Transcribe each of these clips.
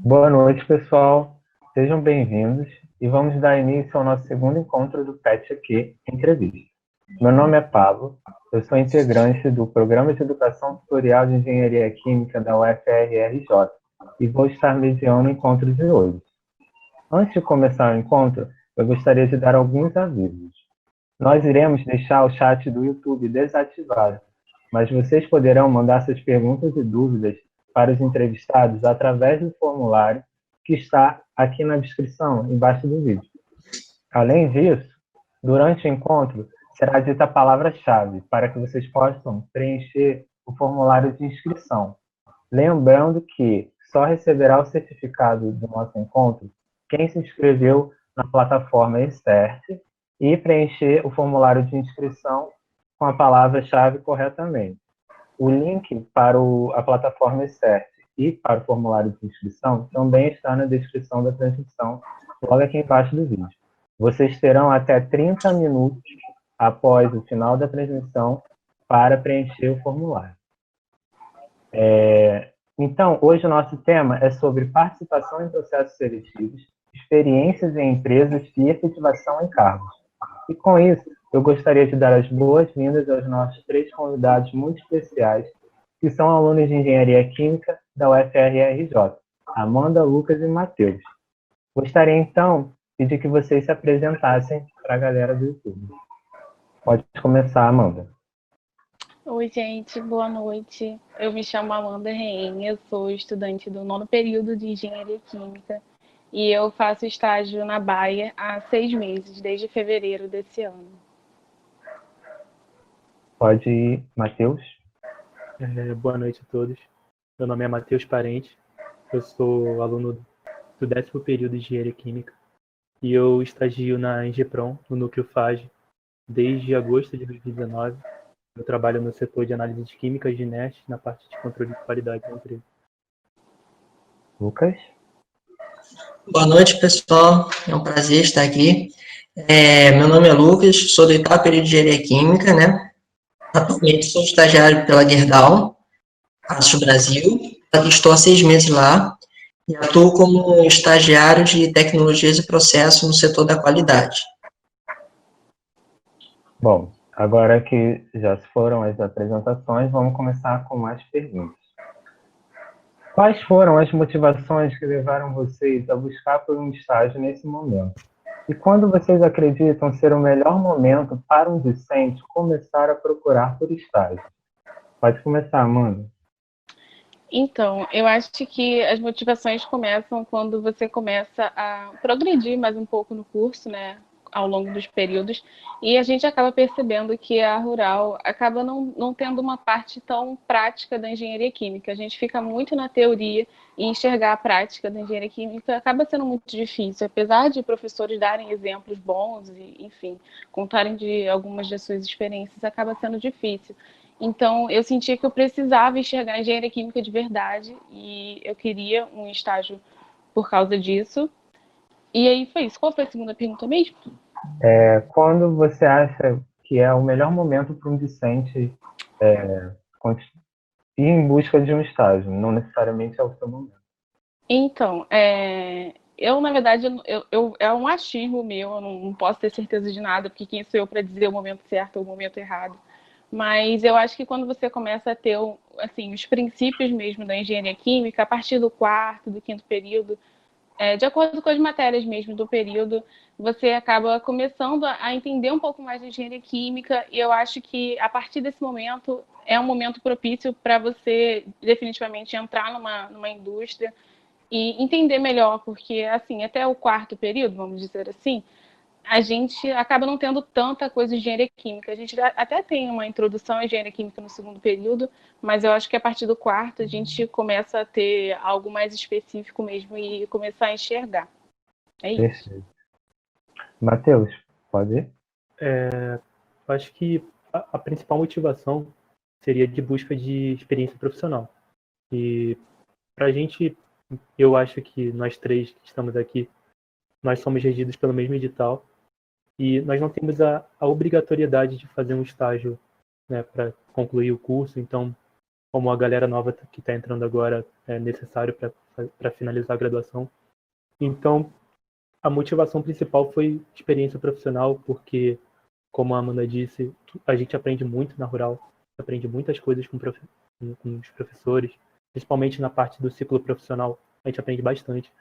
Boa noite, pessoal. Sejam bem-vindos e vamos dar início ao nosso segundo encontro do PET aqui, Entrevista. Meu nome é Pablo, eu sou integrante do Programa de Educação Tutorial de Engenharia Química da UFRJ e vou estar mediando o encontro de hoje. Antes de começar o encontro, eu gostaria de dar alguns avisos. Nós iremos deixar o chat do YouTube desativado, mas vocês poderão mandar suas perguntas e dúvidas para os entrevistados através do formulário que está aqui na descrição, embaixo do vídeo. Além disso, durante o encontro, será dita a palavra-chave para que vocês possam preencher o formulário de inscrição. Lembrando que só receberá o certificado do nosso encontro quem se inscreveu na plataforma eCert e preencher o formulário de inscrição com a palavra-chave corretamente. O link para a plataforma eCert e para o formulário de inscrição também está na descrição da transmissão, logo aqui embaixo do vídeo. Vocês terão até 30 minutos após o final da transmissão para preencher o formulário. Então, hoje o nosso tema é sobre participação em processos seletivos, experiências em empresas e efetivação em cargos. E com isso, eu gostaria de dar as boas-vindas aos nossos três convidados muito especiais, que são alunos de Engenharia Química da UFRJ, Amanda, Lucas e Matheus. Gostaria, então, de pedir que vocês se apresentassem para a galera do YouTube. Pode começar, Amanda. Oi, gente, boa noite. Eu me chamo Amanda Reim, eu sou estudante do 9º período de Engenharia Química e eu faço estágio na Bayer há 6 meses, desde fevereiro desse ano. Pode ir, Matheus. Boa noite a todos. Meu nome é Matheus Parente, eu sou aluno do 10º período de Engenharia Química e eu estagio na Engeprom, no Núcleo FAGE, desde agosto de 2019. Eu trabalho no setor de análise de química de NEST, na parte de controle de qualidade da empresa. Lucas. Boa noite, pessoal. É um prazer estar aqui. Meu nome é Lucas, sou do 8º período de Engenharia Química, né? Atualmente sou estagiário pela Gerdau, Aço Brasil. Estou há 6 meses lá e atuo como estagiário de tecnologias e processos no setor da qualidade. Bom, agora que já se foram as apresentações, vamos começar com mais perguntas. Quais foram as motivações que levaram vocês a buscar por um estágio nesse momento? E quando vocês acreditam ser o melhor momento para um discente começar a procurar por estágio? Pode começar, Amanda. Então, eu acho que as motivações começam quando você começa a progredir mais um pouco no curso, né, ao longo dos períodos, e a gente acaba percebendo que a rural acaba não tendo uma parte tão prática da engenharia química. A gente fica muito na teoria e enxergar a prática da engenharia química acaba sendo muito difícil, apesar de professores darem exemplos bons e, enfim, contarem de algumas das suas experiências, acaba sendo difícil. Então, eu sentia que eu precisava enxergar a engenharia química de verdade e eu queria um estágio por causa disso. E aí foi isso. Qual foi a segunda pergunta mesmo? Quando você acha que é o melhor momento para um discente ir em busca de um estágio, não necessariamente é o seu momento? Então, eu, na verdade, é um achismo meu, eu não posso ter certeza de nada, porque quem sou eu para dizer o momento certo ou o momento errado. Mas eu acho que quando você começa a ter assim, os princípios mesmo da engenharia química, a partir do 4º, do 5º período, de acordo com as matérias mesmo do período, você acaba começando a entender um pouco mais de engenharia química, e eu acho que a partir desse momento é um momento propício para você definitivamente entrar numa indústria e entender melhor, porque assim, até o 4º período, vamos dizer assim, a gente acaba não tendo tanta coisa de engenharia química. A gente até tem uma introdução à engenharia química no 2º período, mas eu acho que a partir do 4º a gente começa a ter algo mais específico mesmo e começar a enxergar. É isso. Perfeito. Matheus, pode ir? Eu acho que a principal motivação seria de busca de experiência profissional. E para a gente, eu acho que nós três que estamos aqui, nós somos regidos pelo mesmo edital e nós não temos a obrigatoriedade de fazer um estágio, né, para concluir o curso. Então, como a galera nova que está entrando agora é necessário para finalizar a graduação. Então, a motivação principal foi experiência profissional, porque, como a Amanda disse, a gente aprende muito na Rural, aprende muitas coisas com os professores, principalmente na parte do ciclo profissional, a gente aprende bastante,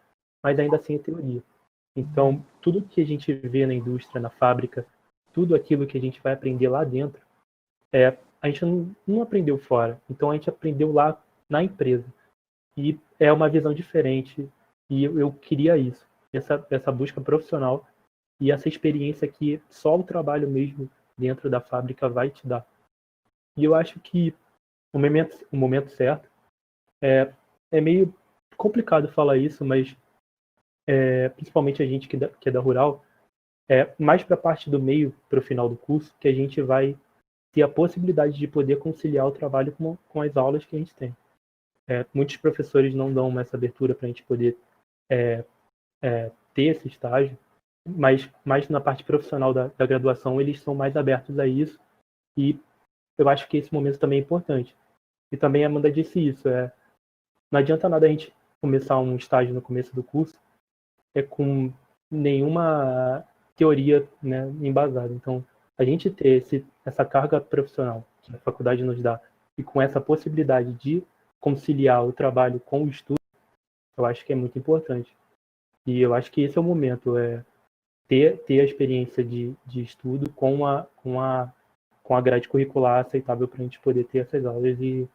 mas ainda assim é teoria. Então, tudo que a gente vê na indústria, na fábrica, tudo aquilo que a gente vai aprender lá dentro, a gente não aprendeu fora. Então, a gente aprendeu lá na empresa. E é uma visão diferente. E eu queria isso. Essa busca profissional e essa experiência que só o trabalho mesmo dentro da fábrica vai te dar. E eu acho que o momento certo é meio complicado falar isso, mas principalmente a gente que é da Rural, mais para a parte do meio, para o final do curso, que a gente vai ter a possibilidade de poder conciliar o trabalho com as aulas que a gente tem. Muitos professores não dão essa abertura para a gente poder ter esse estágio, mas na parte profissional da graduação eles são mais abertos a isso, e eu acho que esse momento também é importante. E também a Amanda disse isso, não adianta nada a gente começar um estágio no começo do curso com nenhuma teoria, né, embasada. Então, a gente ter essa carga profissional que a faculdade nos dá e com essa possibilidade de conciliar o trabalho com o estudo, eu acho que é muito importante. E eu acho que esse é o momento, ter a experiência de estudo com a grade curricular aceitável para a gente poder ter essas aulas e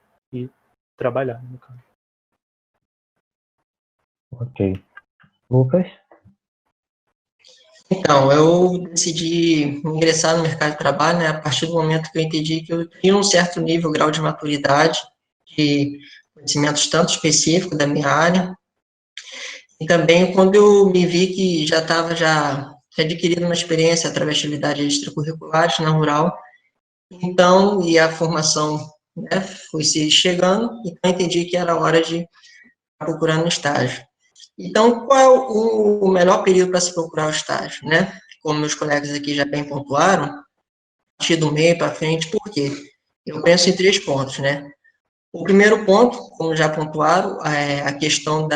trabalhar, no caso. Ok. Lucas? Então, eu decidi ingressar no mercado de trabalho, né, a partir do momento que eu entendi que eu tinha um certo nível, grau de maturidade, de conhecimentos tanto específicos da minha área, e também quando eu me vi que já estava adquirido uma experiência através de atividades extracurriculares na Rural, então, e a formação, né, foi se chegando, então eu entendi que era hora de procurar um estágio. Então, qual é o melhor período para se procurar o estágio, né? Como meus colegas aqui já bem pontuaram, a partir do meio para frente, por quê? Eu penso em 3 pontos, né? O primeiro ponto, como já pontuaram, é a questão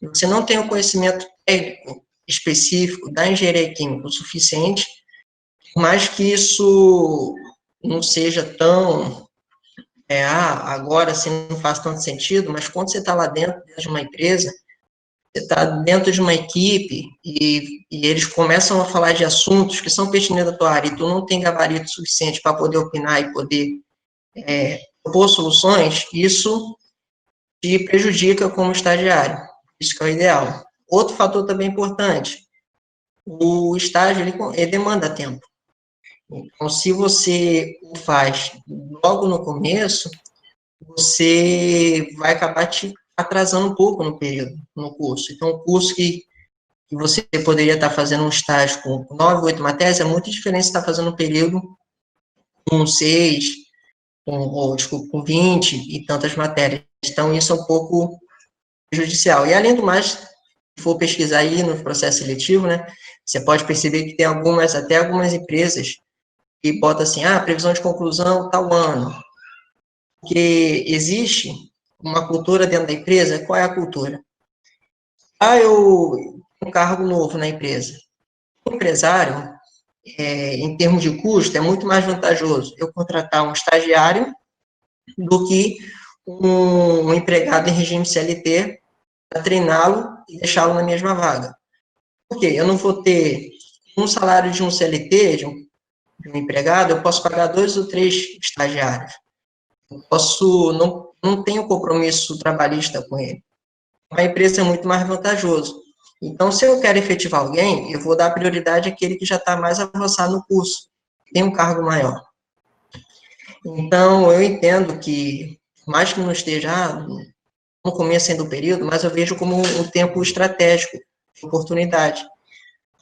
você não tem o conhecimento técnico específico da engenharia química o suficiente, mas que isso não seja tão agora assim não faz tanto sentido, mas quando você está lá dentro de uma empresa, você está dentro de uma equipe e eles começam a falar de assuntos que são pertinentes da tua área e tu não tem gabarito suficiente para poder opinar e poder propor soluções, isso te prejudica como estagiário. Isso que é o ideal. Outro fator também importante, o estágio ele demanda tempo. Então, se você o faz logo no começo, você vai acabar te atrasando um pouco no curso. Então, o curso que você poderia estar fazendo um estágio com 9, 8 matérias, é muito diferente se estar fazendo um período com 6, com 20 e tantas matérias. Então, isso é um pouco prejudicial. E, além do mais, se for pesquisar aí no processo seletivo, né, você pode perceber que tem até algumas empresas que botam assim, previsão de conclusão tal ano. Porque existe uma cultura dentro da empresa. Qual é a cultura? Eu um cargo novo na empresa. O empresário, em termos de custo, é muito mais vantajoso eu contratar um estagiário do que um empregado em regime CLT para treiná-lo e deixá-lo na mesma vaga. Por quê? Eu não vou ter um salário de um CLT, de um empregado, eu posso pagar 2 ou 3 estagiários. Eu não tenho compromisso trabalhista com ele. A empresa é muito mais vantajoso. Então, se eu quero efetivar alguém, eu vou dar prioridade àquele que já está mais avançado no curso, tem um cargo maior. Então, eu entendo que, mais que não esteja no começo do período, mas eu vejo como um tempo estratégico, oportunidade,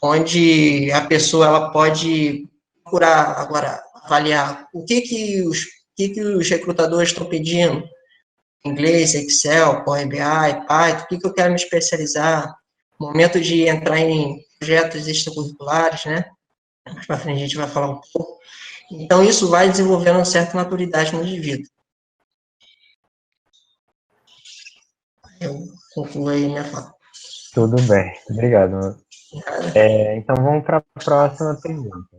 onde a pessoa ela pode procurar agora avaliar o que os recrutadores estão pedindo, inglês, Excel, Power BI, Python, o que eu quero me especializar, momento de entrar em projetos extracurriculares, né? Mais para frente a gente vai falar um pouco. Então, isso vai desenvolvendo uma certa maturidade no indivíduo. Eu concluo aí minha fala. Tudo bem, obrigado. Então vamos para a próxima pergunta.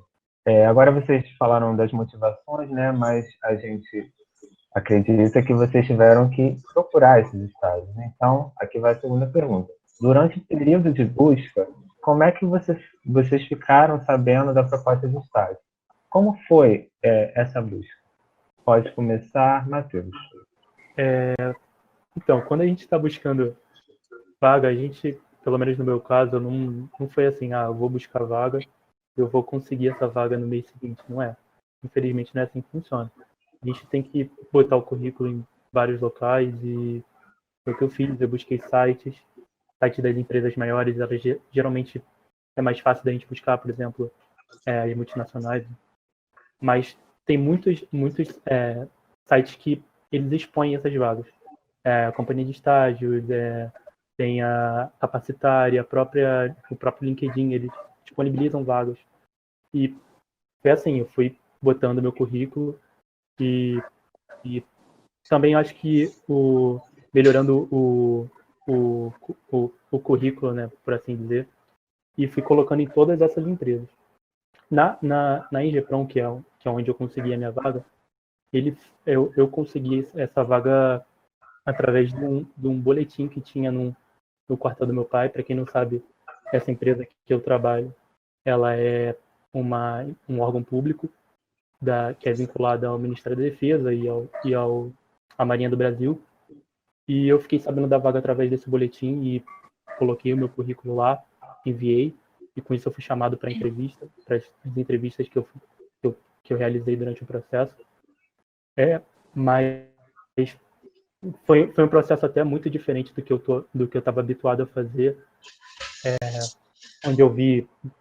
Agora vocês falaram das motivações, né? Mas a gente acredita que vocês tiveram que procurar esses estágios. Então, aqui vai a segunda pergunta. Durante o período de busca, como é que vocês ficaram sabendo da proposta de estágio? Como foi essa busca? Pode começar, Matheus. Então, quando a gente está buscando vaga, a gente, pelo menos no meu caso, não foi assim, eu vou buscar vaga, eu vou conseguir essa vaga no mês seguinte. Não é. Infelizmente, não é assim que funciona. A gente tem que botar o currículo em vários locais e foi o que eu fiz. Eu busquei sites das empresas maiores, elas geralmente é mais fácil da gente buscar, por exemplo, as multinacionais. Mas tem muitos sites que eles expõem essas vagas. A companhia de estágios, tem a Capacitária, o próprio LinkedIn, eles disponibilizam vagas. E foi assim, eu fui botando meu currículo e também acho que melhorando o currículo, né, por assim dizer, e fui colocando em todas essas empresas. Na Ingepron, que é onde eu consegui a minha vaga, eu consegui essa vaga através de um boletim que tinha no quartel do meu pai. Para quem não sabe, essa empresa que eu trabalho, ela é um órgão público que é vinculada ao Ministério da Defesa e à Marinha do Brasil. E eu fiquei sabendo da vaga através desse boletim e coloquei o meu currículo lá, enviei, e com isso eu fui chamado para entrevista, para as entrevistas que eu realizei durante o processo. Mas foi um processo até muito diferente do que eu estava habituado a fazer, onde eu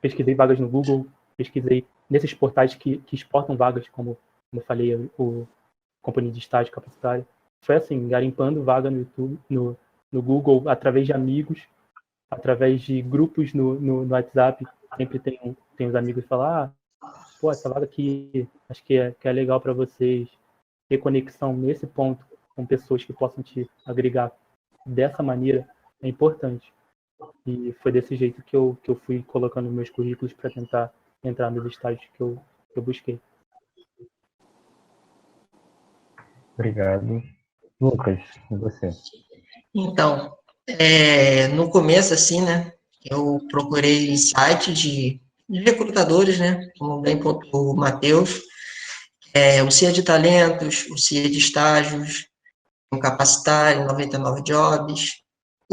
pesquisei vagas no Google, pesquisei nesses portais que exportam vagas, como eu falei, o Companhia de Estágio Capacitário. Foi assim, garimpando vaga no YouTube, no Google, através de amigos, através de grupos no WhatsApp. Sempre tem os amigos que falam, pô, essa vaga aqui, acho que é legal para vocês. Ter conexão nesse ponto com pessoas que possam te agregar dessa maneira é importante. E foi desse jeito que eu fui colocando meus currículos para tentar entrar nos estágios que eu busquei. Obrigado. Lucas, e você? Então, no começo, assim, né, eu procurei em site de recrutadores, né, como bem pontuou o Matheus, o CIA de Talentos, o CIA de Estágios, o Capacitar, 99 Jobs,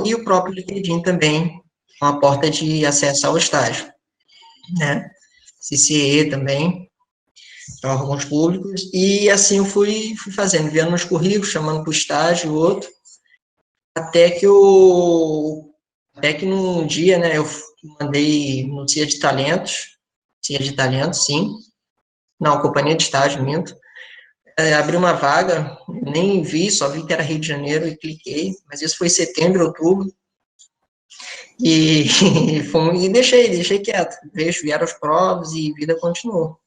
e o próprio LinkedIn também, uma porta de acesso ao estágio, né, CCE também, para órgãos públicos, e assim eu fui fazendo, enviando meus currículos, chamando para o estágio, outro, até que num dia, né, eu mandei no CIA de Talentos, sim, não, Companhia de Estágio, minto, abri uma vaga, nem vi, só vi que era Rio de Janeiro e cliquei, mas isso foi setembro, outubro, e, e deixei quieto, vieram as provas e a vida continuou.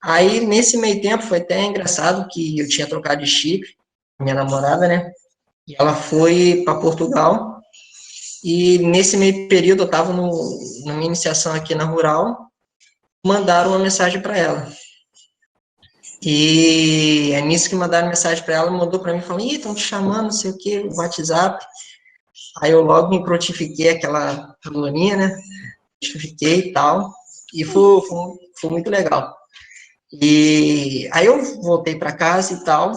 Aí, nesse meio tempo, foi até engraçado que eu tinha trocado de chip, minha namorada, né, e ela foi para Portugal, e nesse meio período eu estava na minha iniciação aqui na Rural, mandaram uma mensagem para ela. E é nisso que mandaram mensagem para ela, mandou para mim, falou, estão te chamando, não sei o que, o WhatsApp. Aí eu logo me prontifiquei aquela coluninha, né, prontifiquei e tal, e foi muito legal. E aí eu voltei para casa e tal,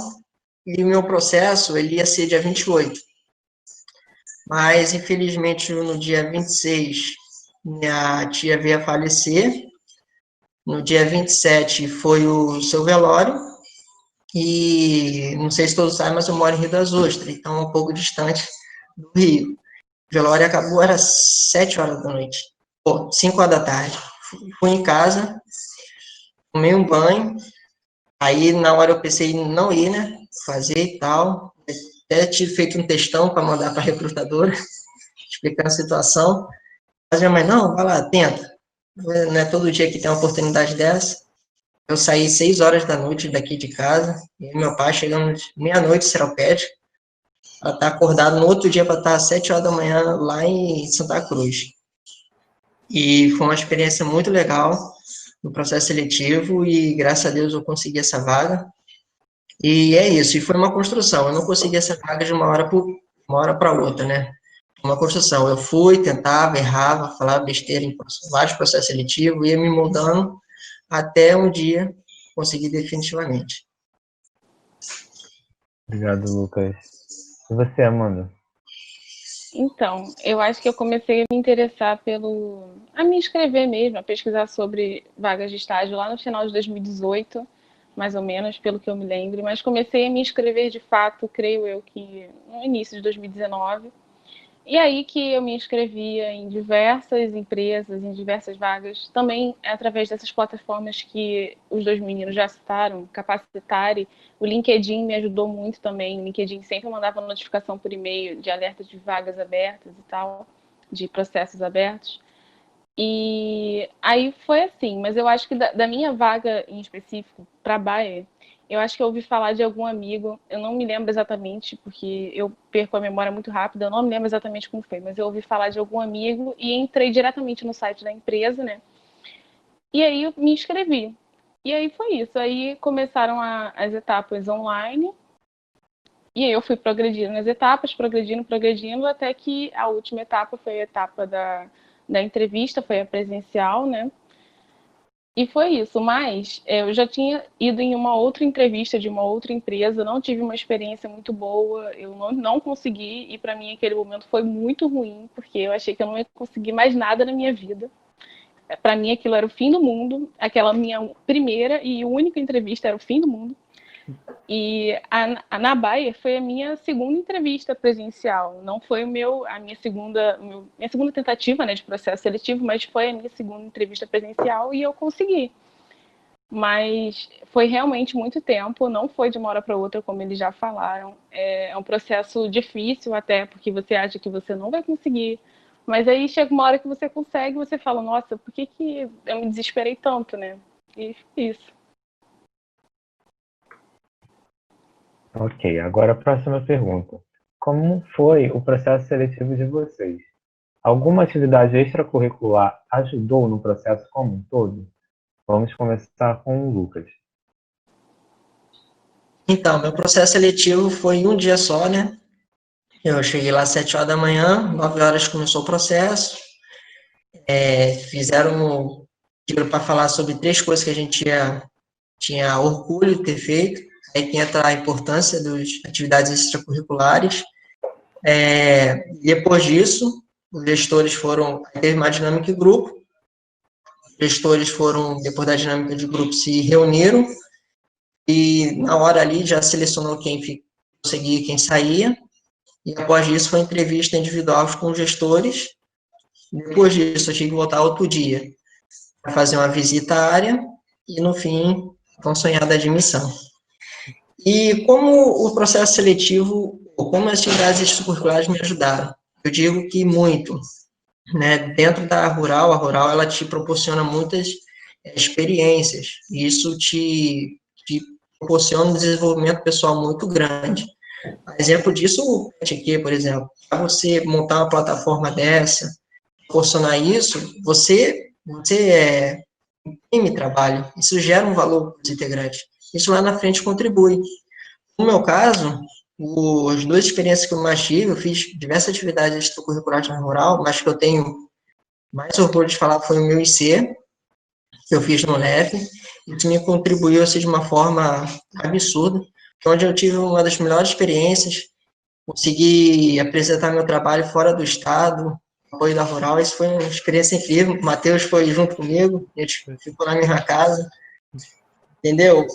e o meu processo, ele ia ser dia 28. Mas, infelizmente, no dia 26, minha tia veio a falecer. No dia 27 foi o seu velório. E não sei se todos sabem, mas eu moro em Rio das Ostras, então um pouco distante do Rio. O velório acabou, era 7 horas da noite, 5 horas da tarde. Fui em casa, tomei um banho, aí na hora eu pensei em não ir, né, fazer e tal. Até tive feito um textão para mandar para a recrutadora, explicando a situação. Mas minha mãe, não, vai lá, tenta. Não é todo dia que tem uma oportunidade dessa. Eu saí 6 horas da noite daqui de casa, e meu pai chegamos meia-noite, Seropédico, para estar acordado no outro dia, para estar às 7 horas da manhã lá em Santa Cruz. E foi uma experiência muito legal no processo seletivo e, graças a Deus, eu consegui essa vaga. E é isso, e foi uma construção. Eu não consegui essa vaga de uma hora para outra, né? Uma construção. Eu fui, tentava, errava, falava besteira em vários processos seletivos, ia me mudando até um dia conseguir definitivamente. Obrigado, Lucas. E você, Amanda? Então, eu acho que eu comecei a me interessar a me inscrever mesmo, a pesquisar sobre vagas de estágio lá no final de 2018, mais ou menos, pelo que eu me lembro, mas comecei a me inscrever de fato, creio eu que no início de 2019, e aí que eu me inscrevia em diversas empresas, em diversas vagas, também através dessas plataformas que os dois meninos já citaram, Capacitare. O LinkedIn me ajudou muito também. O LinkedIn sempre mandava notificação por e-mail de alerta de vagas abertas e tal, de processos abertos. E aí foi assim, mas eu acho que da minha vaga em específico, para a Bayer, eu acho que eu ouvi falar de algum amigo, eu não me lembro exatamente, porque eu perco a memória muito rápido, eu não me lembro exatamente como foi, mas eu ouvi falar de algum amigo e entrei diretamente no site da empresa, né? E aí eu me inscrevi. E aí foi isso, aí começaram as etapas online, e aí eu fui progredindo nas etapas, progredindo, até que a última etapa foi a etapa da entrevista, foi a presencial, né? E foi isso, mas eu já tinha ido em uma outra entrevista de uma outra empresa, não tive uma experiência muito boa, eu não consegui, e para mim aquele momento foi muito ruim, porque eu achei que eu não ia conseguir mais nada na minha vida. Para mim aquilo era o fim do mundo, aquela minha primeira e única entrevista era o fim do mundo. E na Bayer foi a minha segunda entrevista presencial. Não foi a minha segunda tentativa, né, de processo seletivo, mas foi a minha segunda entrevista presencial e eu consegui. Mas foi realmente muito tempo, não foi de uma hora para outra, como eles já falaram. É um processo difícil até, porque você acha que você não vai conseguir. Mas aí chega uma hora que você consegue e você fala, nossa, por que eu me desesperei tanto, né? E isso. Ok, agora a próxima pergunta. Como foi o processo seletivo de vocês? Alguma atividade extracurricular ajudou no processo como um todo? Vamos começar com o Lucas. Então, meu processo seletivo foi em um dia só, né? Eu cheguei lá às 7 horas da manhã, 9 horas começou o processo. Fizeram para falar sobre 3 coisas que a gente tinha orgulho de ter feito. Aí tem a importância das atividades extracurriculares. Depois disso, os gestores teve uma dinâmica de grupo. Os gestores depois da dinâmica de grupo, se reuniram e na hora ali já selecionou quem conseguia e quem saía. E após isso foi entrevista individual com os gestores. Depois disso, eu tive que voltar outro dia para fazer uma visita à área e, no fim, tão sonhada admissão. E como o processo seletivo, como as atividades extracurriculares me ajudaram? Eu digo que muito, né? Dentro da Rural, a Rural, ela te proporciona muitas experiências, e isso te proporciona um desenvolvimento pessoal muito grande. Exemplo disso, o PetQ, por exemplo, para você montar uma plataforma dessa, proporcionar isso, você imprime trabalho, isso gera um valor para os integrantes, isso lá na frente contribui. No meu caso, as 2 experiências que eu mais tive, eu fiz diversas atividades extracurriculares na Rural, mas que eu tenho mais orgulho de falar foi o meu IC, que eu fiz no LEF, e que me contribuiu assim, de uma forma absurda, onde eu tive uma das melhores experiências, consegui apresentar meu trabalho fora do estado, apoio da Rural, isso foi uma experiência incrível, o Matheus foi junto comigo, a gente ficou na mesma casa, entendeu?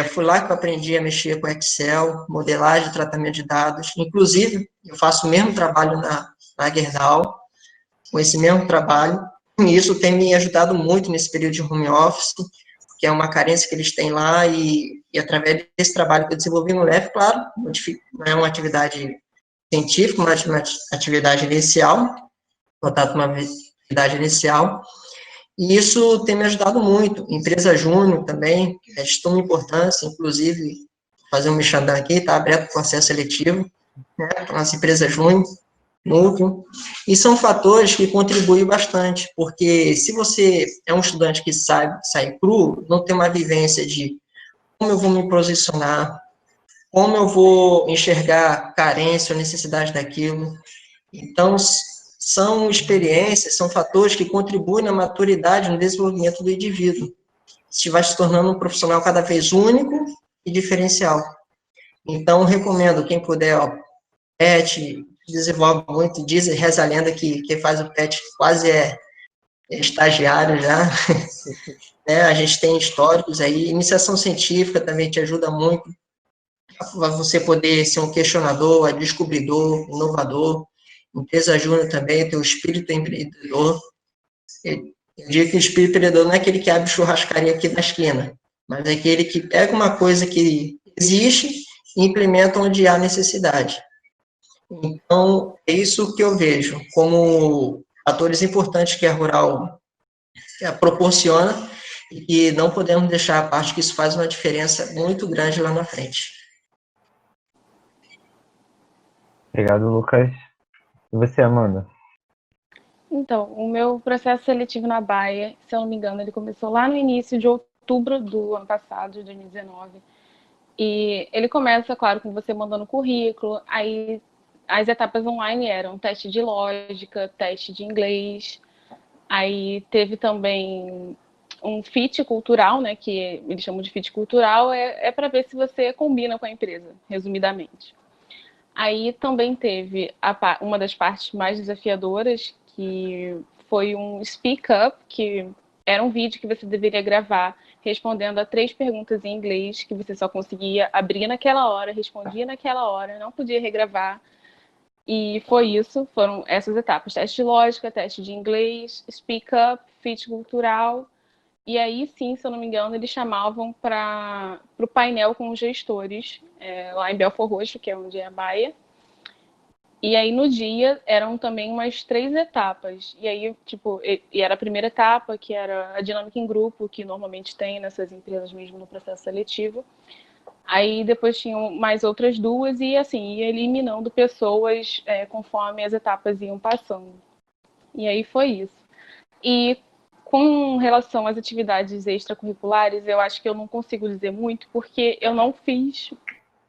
Foi lá que eu aprendi a mexer com Excel, modelagem, tratamento de dados, inclusive, eu faço o mesmo trabalho na Gerdau, com esse mesmo trabalho, e isso tem me ajudado muito nesse período de home office, que é uma carência que eles têm lá, e através desse trabalho que eu desenvolvi no LEF, claro, não é uma atividade científica, mas uma atividade inicial, contato com uma atividade inicial, e isso tem me ajudado muito. Empresa Júnior também, é de extrema importância, inclusive, fazer um mexandão aqui, está aberto o processo seletivo, né, para a nossa empresa Júnior, núcleo, e são fatores que contribuem bastante, porque se você é um estudante que sai cru, não tem uma vivência de como eu vou me posicionar, como eu vou enxergar carência ou necessidade daquilo. Então, são experiências, são fatores que contribuem na maturidade, no desenvolvimento do indivíduo. Você vai se tornando um profissional cada vez único e diferencial. Então, recomendo, quem puder, ó, PET, desenvolve muito, reza a lenda que quem faz o PET quase é estagiário já, né? A gente tem históricos aí, iniciação científica também te ajuda muito, a você poder ser um questionador, descobridor, inovador. Empresa Júnior também tem o espírito empreendedor. Eu digo que o espírito empreendedor não é aquele que abre churrascaria aqui na esquina, mas é aquele que pega uma coisa que existe e implementa onde há necessidade. Então, é isso que eu vejo como fatores importantes que a Rural proporciona e não podemos deixar a parte que isso faz uma diferença muito grande lá na frente. Obrigado, Lucas. E você, Amanda? Então, o meu processo seletivo na Baia, se eu não me engano, ele começou lá no início de outubro do ano passado, de 2019. E ele começa, claro, com você mandando currículo, aí as etapas online eram teste de lógica, teste de inglês, aí teve também um fit cultural, né, que eles chamam de fit cultural, é para ver se você combina com a empresa, resumidamente. Aí também teve uma das partes mais desafiadoras, que foi um speak up, que era um vídeo que você deveria gravar respondendo a 3 perguntas em inglês, que você só conseguia abrir naquela hora, respondia naquela hora, não podia regravar. E foi isso, foram essas etapas: teste de lógica, teste de inglês, speak up, fit cultural. E aí sim, se eu não me engano, eles chamavam para o painel com os gestores, lá em Belford Roxo, que é onde é a Baia. E aí no dia eram também umas 3 etapas. E aí, tipo, e era a primeira etapa, que era a dinâmica em grupo, que normalmente tem nessas empresas mesmo no processo seletivo. Aí depois tinham mais outras 2 e assim, ia eliminando pessoas conforme as etapas iam passando. E aí foi isso. E com relação às atividades extracurriculares, eu acho que eu não consigo dizer muito, porque eu não fiz.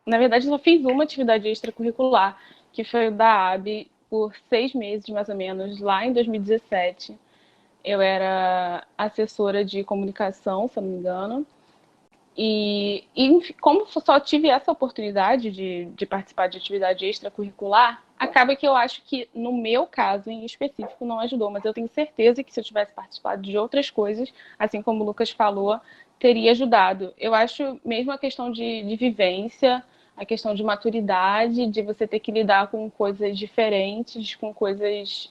Na verdade, eu só fiz uma atividade extracurricular, que foi o da AB, por 6 meses, mais ou menos, lá em 2017. Eu era assessora de comunicação, se eu não me engano. E como só tive essa oportunidade de participar de atividade extracurricular, acaba que eu acho que, no meu caso em específico, não ajudou. Mas eu tenho certeza que se eu tivesse participado de outras coisas, assim como o Lucas falou, teria ajudado. Eu acho mesmo a questão de vivência, a questão de maturidade, de você ter que lidar com coisas diferentes, com coisas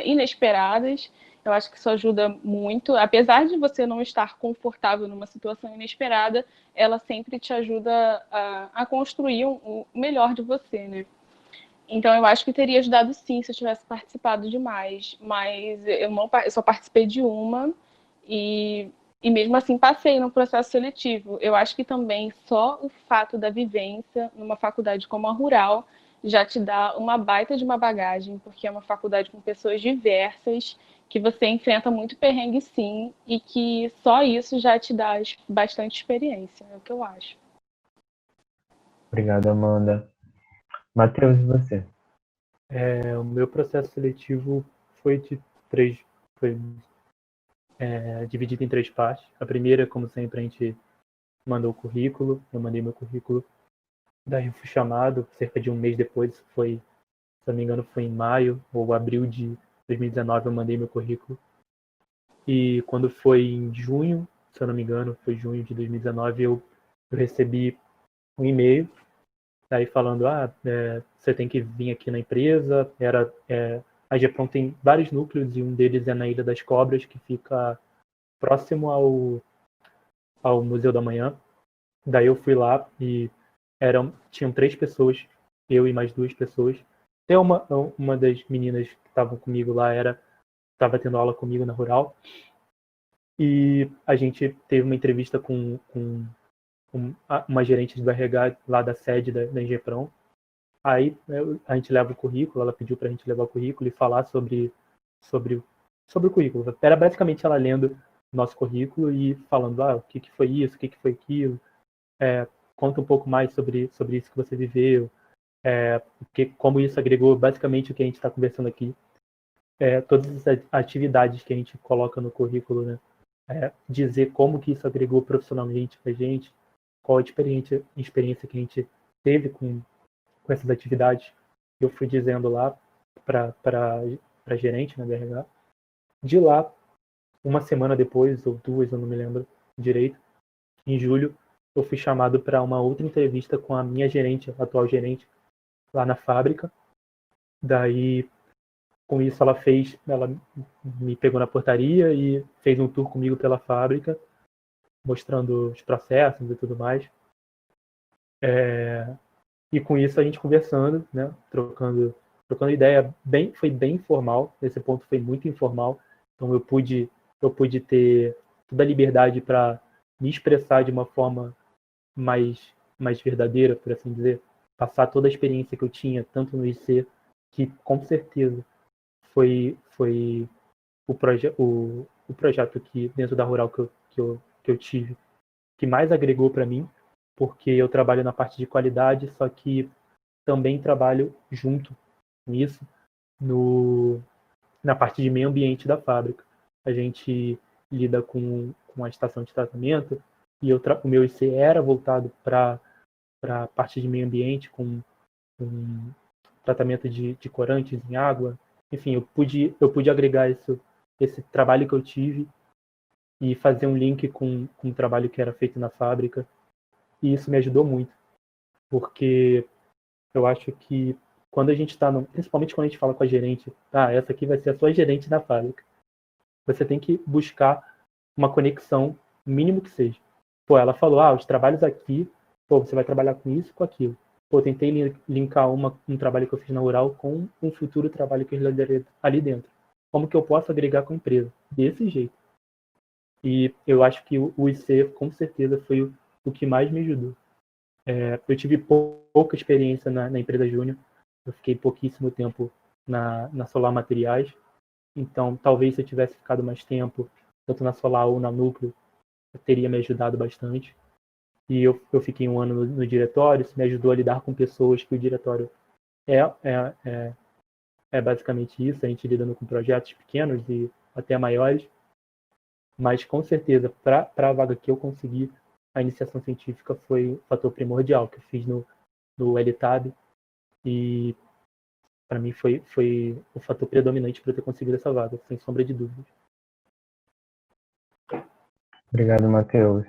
inesperadas. Eu acho que isso ajuda muito. Apesar de você não estar confortável numa situação inesperada, ela sempre te ajuda a construir o melhor de você, né? Então, eu acho que teria ajudado sim se eu tivesse participado de mais. Mas eu só participei de uma e mesmo assim passei no processo seletivo. Eu acho que também só o fato da vivência numa faculdade como a Rural já te dá uma baita de uma bagagem, porque é uma faculdade com pessoas diversas, que você enfrenta muito perrengue sim, e que só isso já te dá bastante experiência, é o que eu acho. Obrigado, Amanda. Matheus, e você? O meu processo seletivo foi de 3, foi dividido em 3 partes. A primeira, como sempre, a gente mandou o currículo, eu mandei meu currículo, daí eu fui chamado cerca de um mês depois, se eu não me engano, foi em maio ou abril de 2019, eu mandei meu currículo. E quando foi em junho, se eu não me engano, foi junho de 2019, eu recebi um e-mail aí falando, você tem que vir aqui na empresa. A GEPROM tem vários núcleos e um deles é na Ilha das Cobras, que fica próximo ao Museu da Manhã. Daí eu fui lá e tinham 3 pessoas, eu e mais 2 pessoas. Até uma das meninas que estavam comigo lá estava tendo aula comigo na Rural. E a gente teve uma entrevista com uma gerente do RH lá da sede da Ingepron. Aí a gente leva o currículo, ela pediu para a gente levar o currículo e falar sobre o currículo. Era basicamente ela lendo o nosso currículo e falando, o que foi isso, o que foi aquilo, conta um pouco mais sobre isso que você viveu, como isso agregou basicamente o que a gente está conversando aqui. Todas as atividades que a gente coloca no currículo, né? Dizer como que isso agregou profissionalmente para a gente, qual a experiência que a gente teve com essas atividades. Eu fui dizendo lá para a gerente, né, da RH. De lá, uma semana depois, ou duas, eu não me lembro direito, em julho, eu fui chamado para uma outra entrevista com a minha gerente, a atual gerente, lá na fábrica. Daí, com isso, ela me pegou na portaria e fez um tour comigo pela fábrica, mostrando os processos e tudo mais. E com isso, a gente conversando, né, trocando ideia, foi bem informal. Esse ponto foi muito informal. Então, eu pude ter toda a liberdade para me expressar de uma forma mais verdadeira, por assim dizer, passar toda a experiência que eu tinha, tanto no IC, que com certeza foi o projeto que dentro da Rural que eu tive, que mais agregou para mim, porque eu trabalho na parte de qualidade, só que também trabalho junto nisso na parte de meio ambiente da fábrica. A gente lida com a estação de tratamento e o meu IC era voltado para a parte de meio ambiente, com tratamento de corantes em água. Enfim, eu pude agregar esse trabalho que eu tive e fazer um link com o trabalho que era feito na fábrica. E isso me ajudou muito, porque eu acho que quando a gente está, principalmente quando a gente fala com a gerente, essa aqui vai ser a sua gerente na fábrica, você tem que buscar uma conexão, mínimo que seja. Pô, ela falou, os trabalhos aqui, você vai trabalhar com isso, com aquilo. Pô, tentei linkar um trabalho que eu fiz na Rural com um futuro trabalho que eu realizarei ali dentro. Como que eu posso agregar com a empresa? Desse jeito. E eu acho que o IC, com certeza, foi o que mais me ajudou. Eu tive pouca experiência na empresa Júnior. Eu fiquei pouquíssimo tempo na Solar Materiais. Então, talvez se eu tivesse ficado mais tempo, tanto na Solar ou na Núcleo, teria me ajudado bastante. E eu fiquei um ano no diretório, isso me ajudou a lidar com pessoas que o diretório é basicamente isso, a gente lidando com projetos pequenos e até maiores. Mas, com certeza, para a vaga que eu consegui, a iniciação científica foi o fator primordial, que eu fiz no LTAB. E, para mim, foi o fator predominante para eu ter conseguido essa vaga, sem sombra de dúvidas. Obrigado, Matheus.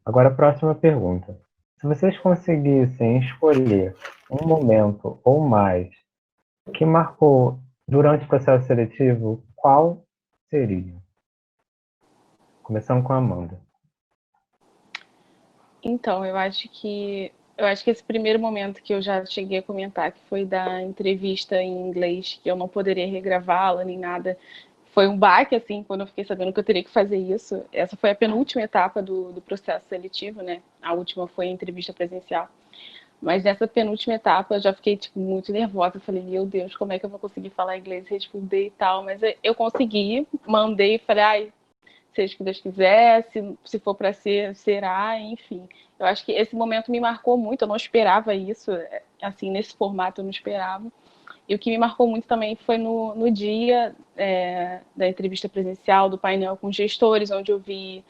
Agora a próxima pergunta. Se vocês conseguissem escolher um momento ou mais que marcou durante o processo seletivo, qual seria? Começando com a Amanda. Então, eu acho que esse primeiro momento que eu já cheguei a comentar, que foi da entrevista em inglês, que eu não poderia regravá-la nem nada, foi um baque, assim, quando eu fiquei sabendo que eu teria que fazer isso. Essa foi a penúltima etapa do processo seletivo, né? A última foi a entrevista presencial. Mas nessa penúltima etapa eu já fiquei, tipo, muito nervosa. Eu falei, meu Deus, como é que eu vou conseguir falar inglês, responder e tal? Mas eu consegui, mandei e falei, seja o que Deus quiser, se for para ser, será, enfim. Eu acho que esse momento me marcou muito, eu não esperava isso, assim, nesse formato eu não esperava. E o que me marcou muito também foi no dia da entrevista presencial, do painel com gestores, onde eu vi...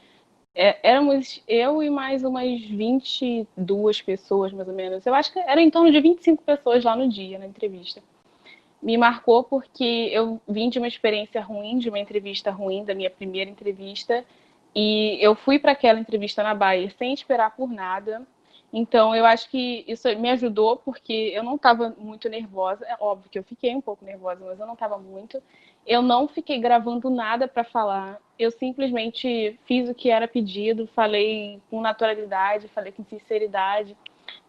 éramos eu e mais umas 22 pessoas, mais ou menos. Eu acho que era em torno de 25 pessoas lá no dia, na entrevista. Me marcou porque eu vim de uma experiência ruim, de uma entrevista ruim, da minha primeira entrevista, e eu fui para aquela entrevista na Bayer sem esperar por nada. Então, eu acho que isso me ajudou, porque eu não estava muito nervosa. É óbvio que eu fiquei um pouco nervosa, mas eu não estava muito. Eu não fiquei gravando nada para falar. Eu simplesmente fiz o que era pedido, falei com naturalidade, falei com sinceridade.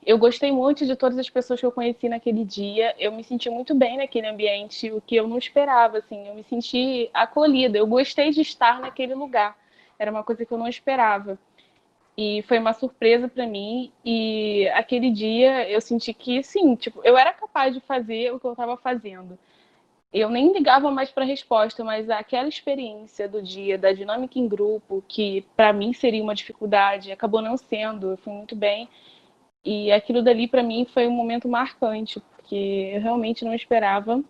Eu gostei muito de todas as pessoas que eu conheci naquele dia. Eu me senti muito bem naquele ambiente, o que eu não esperava, assim. Eu me senti acolhida. Eu gostei de estar naquele lugar. Era uma coisa que eu não esperava. E foi uma surpresa para mim. E aquele dia eu senti que, sim, tipo, eu era capaz de fazer o que eu estava fazendo. Eu nem ligava mais para a resposta, mas aquela experiência do dia, da dinâmica em grupo, que para mim seria uma dificuldade, acabou não sendo, eu fui muito bem. E aquilo dali para mim foi um momento marcante, porque eu realmente não esperava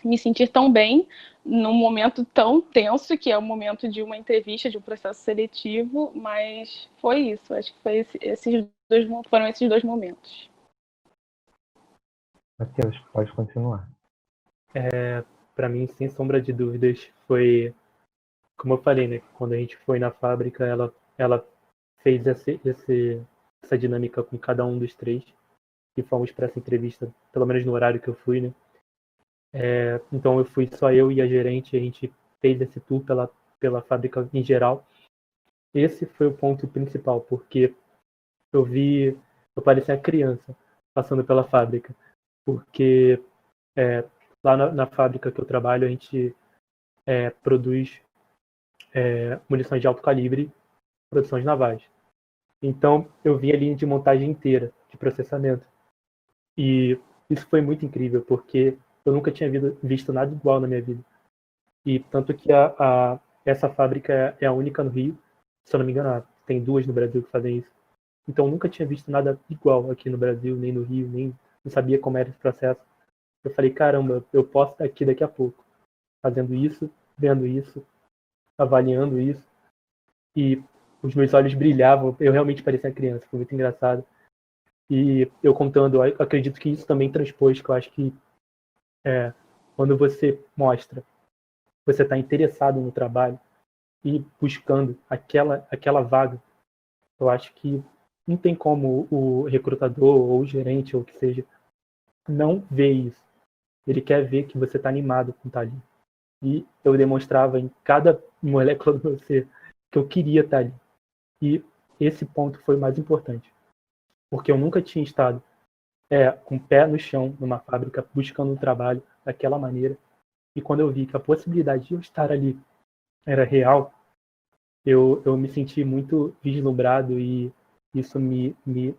me sentir tão bem num momento tão tenso, que é o momento de uma entrevista, de um processo seletivo, mas foi isso, acho que foi foram esses dois momentos. Matheus, pode continuar. Para mim, sem sombra de dúvidas, foi, como eu falei, né? Quando a gente foi na fábrica, ela fez essa dinâmica com cada um dos três que fomos para essa entrevista, pelo menos no horário que eu fui, né? Então eu fui só eu e a gerente, a gente fez esse tour pela fábrica em geral. Esse foi o ponto principal, porque eu parecia criança passando pela fábrica, porque lá na fábrica que eu trabalho, a gente produz munições de alto calibre, produções navais. Então, eu vi a linha de montagem inteira, de processamento. E isso foi muito incrível, porque eu nunca tinha visto nada igual na minha vida. E tanto que essa fábrica é a única no Rio, se eu não me engano, tem 2 no Brasil que fazem isso. Então, eu nunca tinha visto nada igual aqui no Brasil, nem no Rio, nem não sabia como era esse processo. Eu falei, caramba, eu posso estar aqui daqui a pouco, fazendo isso, vendo isso, avaliando isso. E os meus olhos brilhavam, eu realmente parecia criança, foi muito engraçado. E eu contando, eu acredito que isso também transpôs, que eu acho que quando você mostra, você está interessado no trabalho e buscando aquela vaga, eu acho que não tem como o recrutador ou o gerente ou o que seja não ver isso. Ele quer ver que você está animado com estar ali. E eu demonstrava em cada molécula do meu ser que eu queria estar ali. E esse ponto foi o mais importante. Porque eu nunca tinha estado com o pé no chão numa fábrica buscando um trabalho daquela maneira. E quando eu vi que a possibilidade de eu estar ali era real, eu me senti muito vislumbrado e isso me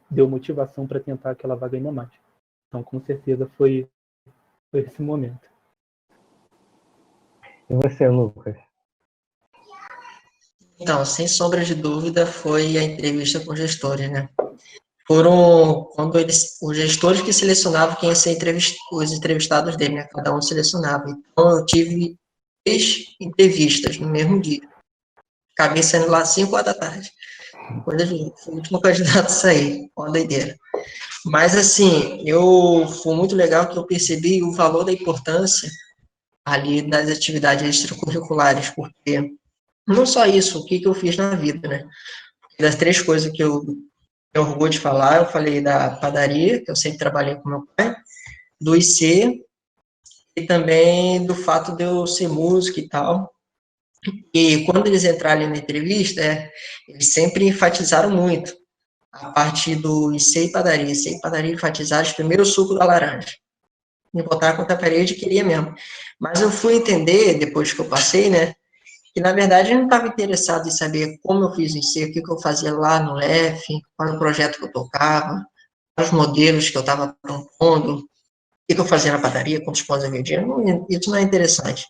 deu motivação para tentar aquela vaga ainda mais. Então, com certeza, foi esse momento. E você, Lucas? Então, sem sombra de dúvida, foi a entrevista com os gestores, né? Foram quando os gestores que selecionavam quem ia ser os entrevistados dele, né? Cada um selecionava. Então, eu tive 3 entrevistas no mesmo dia. Acabei saindo lá às 5 horas da tarde. Coisa de louco. Fui o último candidato a sair. Uma doideira. Mas, assim, foi muito legal que eu percebi o valor da importância ali das atividades extracurriculares, porque não só isso, o que eu fiz na vida, né? Das 3 coisas que eu tenho orgulho de falar, eu falei da padaria, que eu sempre trabalhei com meu pai, do IC, e também do fato de eu ser músico e tal. E quando eles entraram ali na entrevista, eles sempre enfatizaram muito a parte do IC e padaria. IC e padaria enfatizaram primeiro o suco da laranja. Me botaram contra a parede e queria mesmo. Mas eu fui entender, depois que eu passei, né, que na verdade eu não estava interessado em saber como eu fiz IC, o que eu fazia lá no LEF, qual era o projeto que eu tocava, quais os modelos que eu estava propondo, o que eu fazia na padaria, quantos pães eu vendia. Isso não é interessante.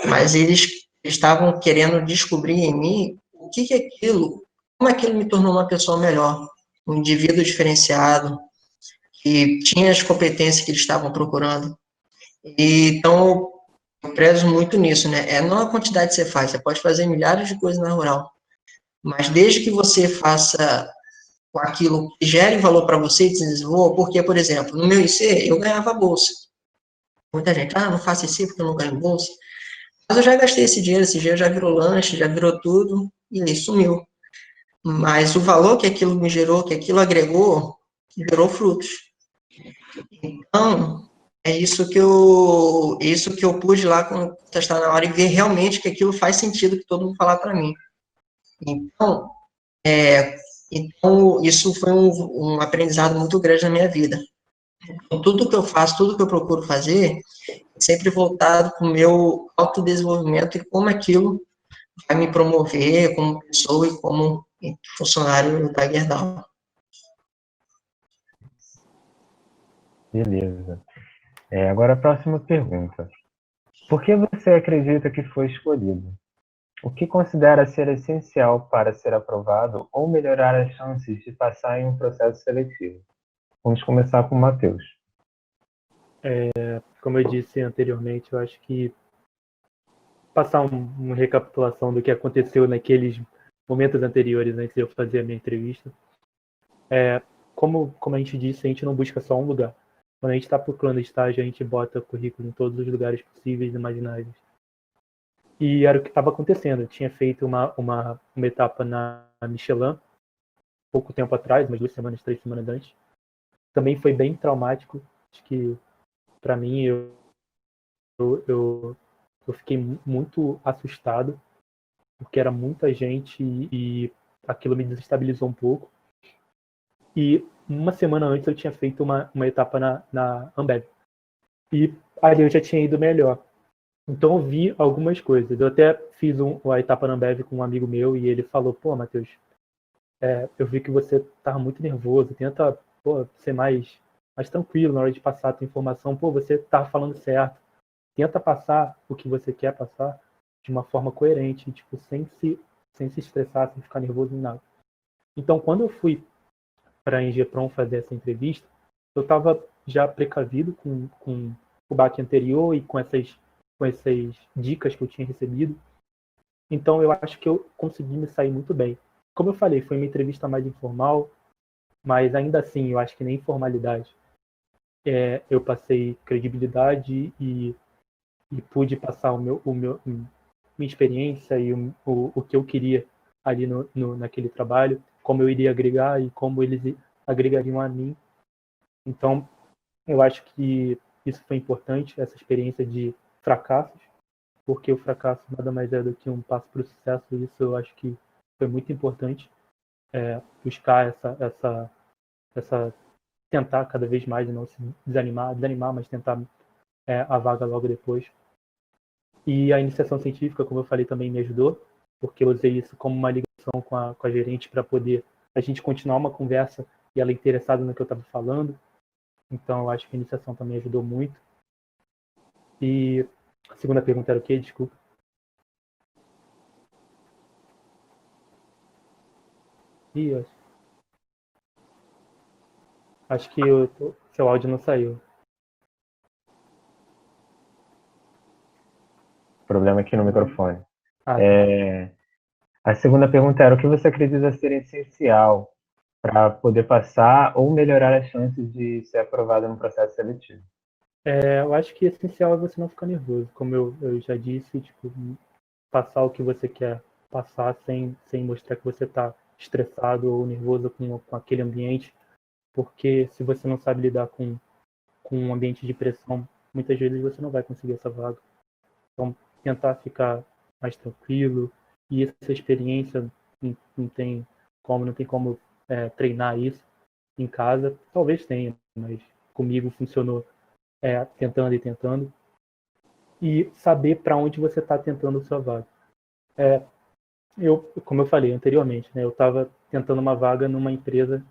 Mas eles estavam querendo descobrir em mim o que é aquilo, como aquilo me tornou uma pessoa melhor, um indivíduo diferenciado, que tinha as competências que eles estavam procurando. E, então, eu prezo muito nisso, né? Não a quantidade que você faz, você pode fazer milhares de coisas na rural, mas desde que você faça com aquilo que gere valor para você e te desenvolva, porque, por exemplo, no meu IC, eu ganhava bolsa. Muita gente, não faço IC porque eu não ganho bolsa. Mas eu já gastei esse dinheiro já virou lanche, já virou tudo, e aí sumiu. Mas o valor que aquilo me gerou, que aquilo agregou, gerou frutos. Então, isso que eu pude lá testar na hora e ver realmente que aquilo faz sentido que todo mundo falar para mim. Então, isso foi um aprendizado muito grande na minha vida. Então, tudo que eu faço, tudo que eu procuro fazer, é sempre voltado para o meu autodesenvolvimento e como aquilo vai me promover como pessoa e como funcionário da Gerdau. Beleza. Agora a próxima pergunta. Por que você acredita que foi escolhido? O que considera ser essencial para ser aprovado ou melhorar as chances de passar em um processo seletivo? Vamos começar com o Matheus. Como eu disse anteriormente, eu acho que passar uma recapitulação do que aconteceu naqueles momentos anteriores antes de eu fazer a minha entrevista. Como a gente disse, a gente não busca só um lugar. Quando a gente está procurando estágio, a gente bota currículo em todos os lugares possíveis e imagináveis. E era o que estava acontecendo. Eu tinha feito uma etapa na Michelin, pouco tempo atrás, umas 2 semanas, 3 semanas antes. Também foi bem traumático. Acho que, para mim, eu fiquei muito assustado, porque era muita gente e aquilo me desestabilizou um pouco. E uma semana antes eu tinha feito uma etapa na Ambev. E ali eu já tinha ido melhor. Então eu vi algumas coisas. Eu até fiz a etapa na Ambev com um amigo meu e ele falou, pô, Matheus, eu vi que você estava muito nervoso, tenta ser mais tranquilo na hora de passar a tua informação. Pô, você está falando certo. Tenta passar o que você quer passar de uma forma coerente, tipo, sem se estressar, sem ficar nervoso nem nada. Então, quando eu fui para a Ingepron fazer essa entrevista, eu estava já precavido com o baque anterior e com essas dicas que eu tinha recebido. Então, eu acho que eu consegui me sair muito bem. Como eu falei, foi uma entrevista mais informal, mas ainda assim, eu acho que nem informalidade. Eu passei credibilidade e pude passar minha experiência e o que eu queria ali naquele trabalho, como eu iria agregar e como eles agregariam a mim. Então, eu acho que isso foi importante, essa experiência de fracassos, porque o fracasso nada mais é do que um passo para o sucesso, e isso eu acho que foi muito importante, buscar essa tentar cada vez mais e não se desanimar, mas tentar a vaga logo depois. E a iniciação científica, como eu falei, também me ajudou, porque eu usei isso como uma ligação com a gerente para poder a gente continuar uma conversa e ela interessada no que eu estava falando. Então, eu acho que a iniciação também ajudou muito. E a segunda pergunta era o quê? Desculpa. Acho que seu áudio não saiu. Problema aqui no microfone. Tá. A segunda pergunta era: o que você acredita ser essencial para poder passar ou melhorar as chances de ser aprovado no processo seletivo? Eu acho que o essencial é você não ficar nervoso. Como eu já disse, tipo, passar o que você quer passar sem mostrar que você está estressado ou nervoso com aquele ambiente, porque se você não sabe lidar com um ambiente de pressão, muitas vezes você não vai conseguir essa vaga. Então, tentar ficar mais tranquilo, e essa experiência não tem como treinar isso em casa. Talvez tenha, mas comigo funcionou tentando e tentando. E saber para onde você está tentando a sua vaga. Como eu falei anteriormente, né, eu estava tentando uma vaga numa empresa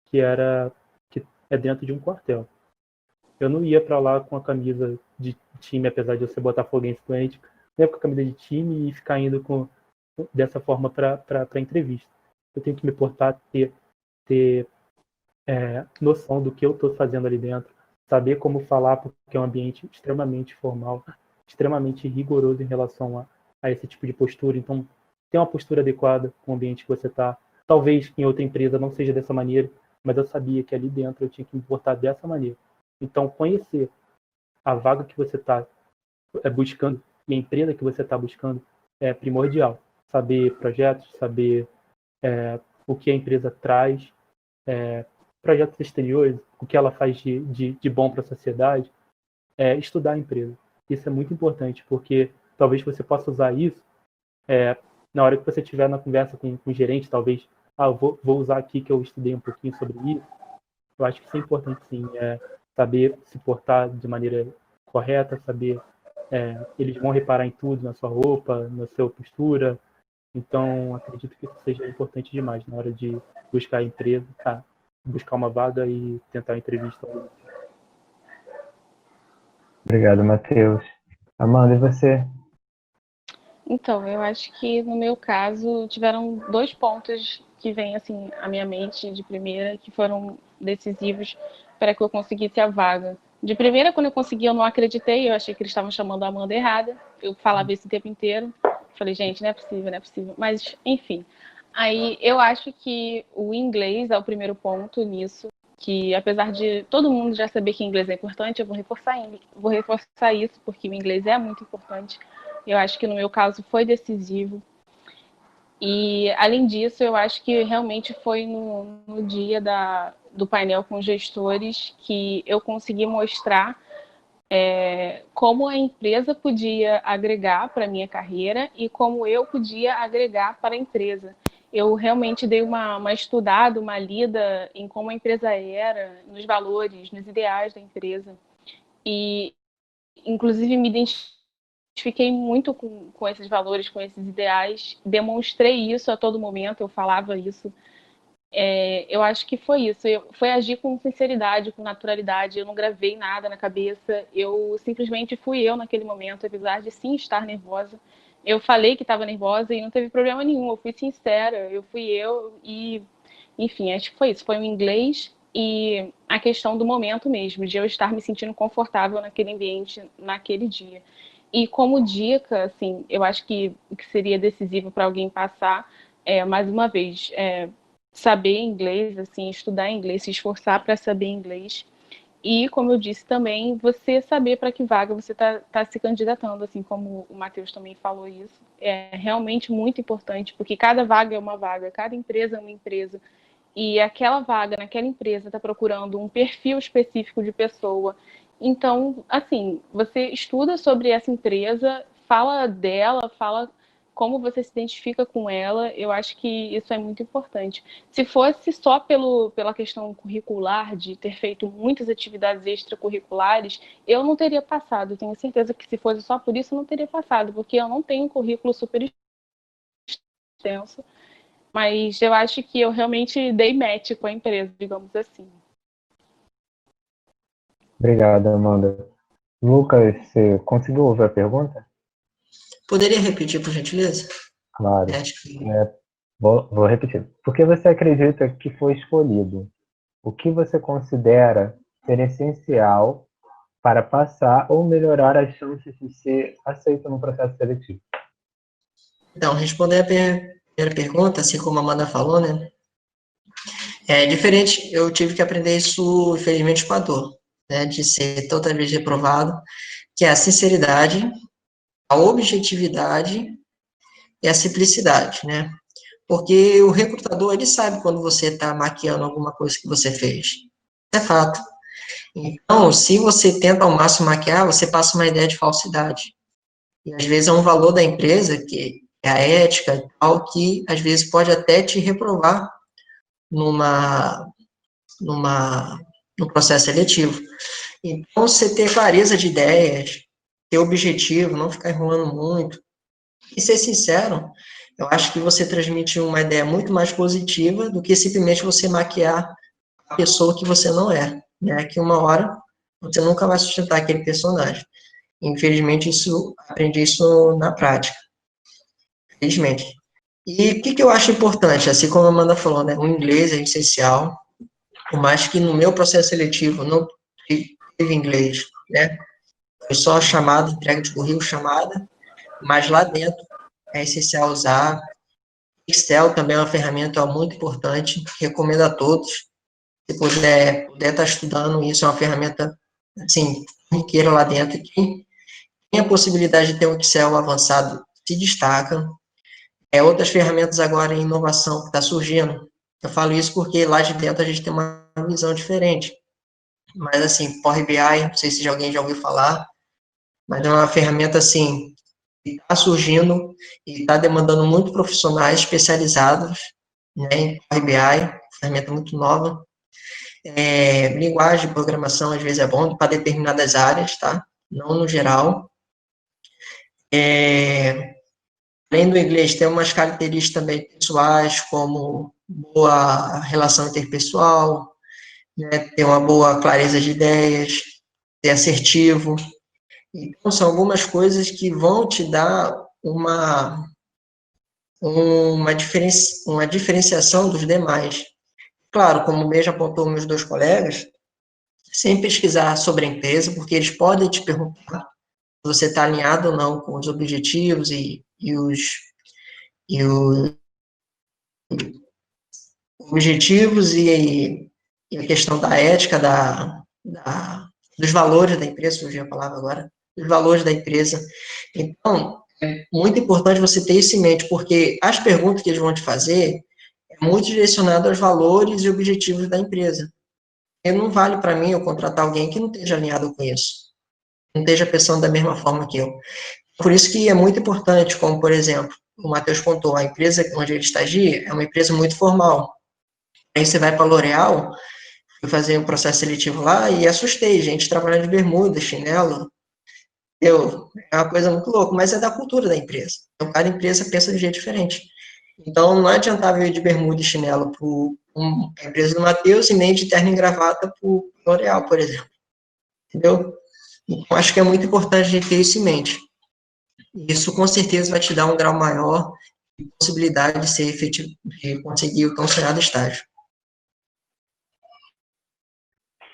que é dentro de um quartel. Eu não ia para lá com a camisa de time, apesar de eu ser botafoguense doente, não ia com a camisa de time e ficar indo dessa forma para a entrevista. Eu tenho que me portar, ter noção do que eu estou fazendo ali dentro, saber como falar, porque é um ambiente extremamente formal, extremamente rigoroso em relação a esse tipo de postura. Então, ter uma postura adequada com o ambiente que você está. Talvez em outra empresa não seja dessa maneira, mas eu sabia que ali dentro eu tinha que me portar dessa maneira. Então, conhecer a vaga que você está buscando e a empresa que você está buscando é primordial. Saber projetos, saber o que a empresa traz, projetos exteriores, o que ela faz de bom para a sociedade, estudar a empresa. Isso é muito importante, porque talvez você possa usar isso na hora que você estiver na conversa com o gerente, talvez, eu vou usar aqui que eu estudei um pouquinho sobre isso. Eu acho que isso é importante, sim, saber se portar de maneira correta, saber eles vão reparar em tudo, na sua roupa, na sua postura, Então, acredito que isso seja importante demais na hora de buscar emprego, buscar uma vaga e tentar uma entrevista. Obrigado, Matheus. Amanda, e você? Então, eu acho que no meu caso tiveram 2 pontos que vêm assim à minha mente de primeira, que foram decisivos para que eu conseguisse a vaga. De primeira, quando eu consegui, eu não acreditei, eu achei que eles estavam chamando a Amanda errada. Eu falava isso o tempo inteiro. Falei, gente, não é possível, não é possível. Mas, enfim. Aí eu acho que o inglês é o primeiro ponto nisso, que apesar de todo mundo já saber que inglês é importante, eu vou reforçar isso, porque o inglês é muito importante. Eu acho que no meu caso foi decisivo. E, além disso, eu acho que realmente foi no dia do painel com os gestores que eu consegui mostrar como a empresa podia agregar para a minha carreira e como eu podia agregar para a empresa. Eu realmente dei uma estudada, uma lida em como a empresa era, nos valores, nos ideais da empresa. E, inclusive, me identifiquei muito com esses valores, com esses ideais. Demonstrei isso a todo momento, eu falava isso. Eu acho que foi isso. Foi agir com sinceridade, com naturalidade. Eu não gravei nada na cabeça. Eu simplesmente fui eu naquele momento, apesar de sim estar nervosa. Eu falei que estava nervosa e não teve problema nenhum. Eu fui sincera. Eu fui eu e, enfim, acho que foi isso. Foi o inglês e a questão do momento mesmo, de eu estar me sentindo confortável naquele ambiente, naquele dia. E como dica, assim, eu acho que o que seria decisivo para alguém passar, mais uma vez, saber inglês, assim, estudar inglês, se esforçar para saber inglês. E, como eu disse também, você saber para que vaga você tá se candidatando, assim como o Matheus também falou isso. É realmente muito importante, porque cada vaga é uma vaga, cada empresa é uma empresa. E aquela vaga naquela empresa está procurando um perfil específico de pessoa. Então, assim, você estuda sobre essa empresa, fala dela, fala como você se identifica com ela. Eu acho que isso é muito importante. Se fosse só pela questão curricular, de ter feito muitas atividades extracurriculares, eu não teria passado. Eu tenho certeza que se fosse só por isso, eu não teria passado, porque eu não tenho um currículo super extenso. Mas eu acho que eu realmente dei match com a empresa, digamos assim. Obrigado, Amanda. Lucas, você conseguiu ouvir a pergunta? Poderia repetir, por gentileza? Claro. Acho que... Vou repetir. Por que você acredita que foi escolhido? O que você considera ser essencial para passar ou melhorar as chances de ser aceito no processo seletivo? Então, responder a primeira pergunta, assim como a Amanda falou, né? É diferente, eu tive que aprender isso, infelizmente, com a dor, né? De ser toda vez reprovado, que é a sinceridade, a objetividade e a simplicidade, né? Porque o recrutador, ele sabe quando você está maquiando alguma coisa que você fez. Isso é fato. Então, se você tenta ao máximo maquiar, você passa uma ideia de falsidade. E às vezes é um valor da empresa, que é a ética e tal, que às vezes pode até te reprovar numa, numa, no processo seletivo. Então, você ter clareza de ideias, ter objetivo, não ficar enrolando muito, e ser sincero, eu acho que você transmite uma ideia muito mais positiva do que simplesmente você maquiar a pessoa que você não é, né? Que uma hora você nunca vai sustentar aquele personagem. Infelizmente, aprendi isso na prática. Infelizmente. E o que eu acho importante, assim como a Amanda falou, né? O inglês é essencial, por mais que no meu processo seletivo não teve inglês, né? Foi só chamada, entrega de currículo, chamada, mas lá dentro é essencial usar. Excel também é uma ferramenta muito importante, recomendo a todos. Se puder estar estudando isso, é uma ferramenta, assim, corriqueira lá dentro. Quem tem a possibilidade de ter um Excel avançado se destaca. Outras ferramentas agora em inovação que está surgindo. Eu falo isso porque lá de dentro a gente tem uma visão diferente. Mas, assim, Power BI, não sei se alguém já ouviu falar, mas é uma ferramenta, assim, que está surgindo e está demandando muito profissionais especializados, né, em Power BI, ferramenta muito nova. Linguagem de programação, às vezes, é bom para determinadas áreas, tá? Não no geral. além do inglês, tem umas características também pessoais, como boa relação interpessoal, né, ter uma boa clareza de ideias, ser assertivo. Então, são algumas coisas que vão te dar uma diferenciação dos demais. Claro, como bem já apontou meus dois colegas, sem pesquisar sobre a empresa, porque eles podem te perguntar se você está alinhado ou não com os objetivos e os objetivos e a questão da ética, dos valores da empresa, surgiu a palavra agora, dos valores da empresa. Então, é muito importante você ter isso em mente, porque as perguntas que eles vão te fazer é muito direcionado aos valores e objetivos da empresa. E não vale para mim eu contratar alguém que não esteja alinhado com isso, não esteja pensando da mesma forma que eu. Por isso que é muito importante, como, por exemplo, o Matheus contou, a empresa onde ele estagia é uma empresa muito formal. Aí você vai para a L'Oréal, fui fazer um processo seletivo lá e assustei, gente trabalhando de bermuda, chinelo. É uma coisa muito louca, mas é da cultura da empresa. Então, cada empresa pensa de um jeito diferente. Então, não adiantava eu ir de bermuda e chinelo para a empresa do Matheus e nem de terno e gravata para o L'Oréal, por exemplo. Entendeu? Então, acho que é muito importante a gente ter isso em mente. Isso, com certeza, vai te dar um grau maior de possibilidade de ser efetivo, de conseguir o tão sonhado estágio.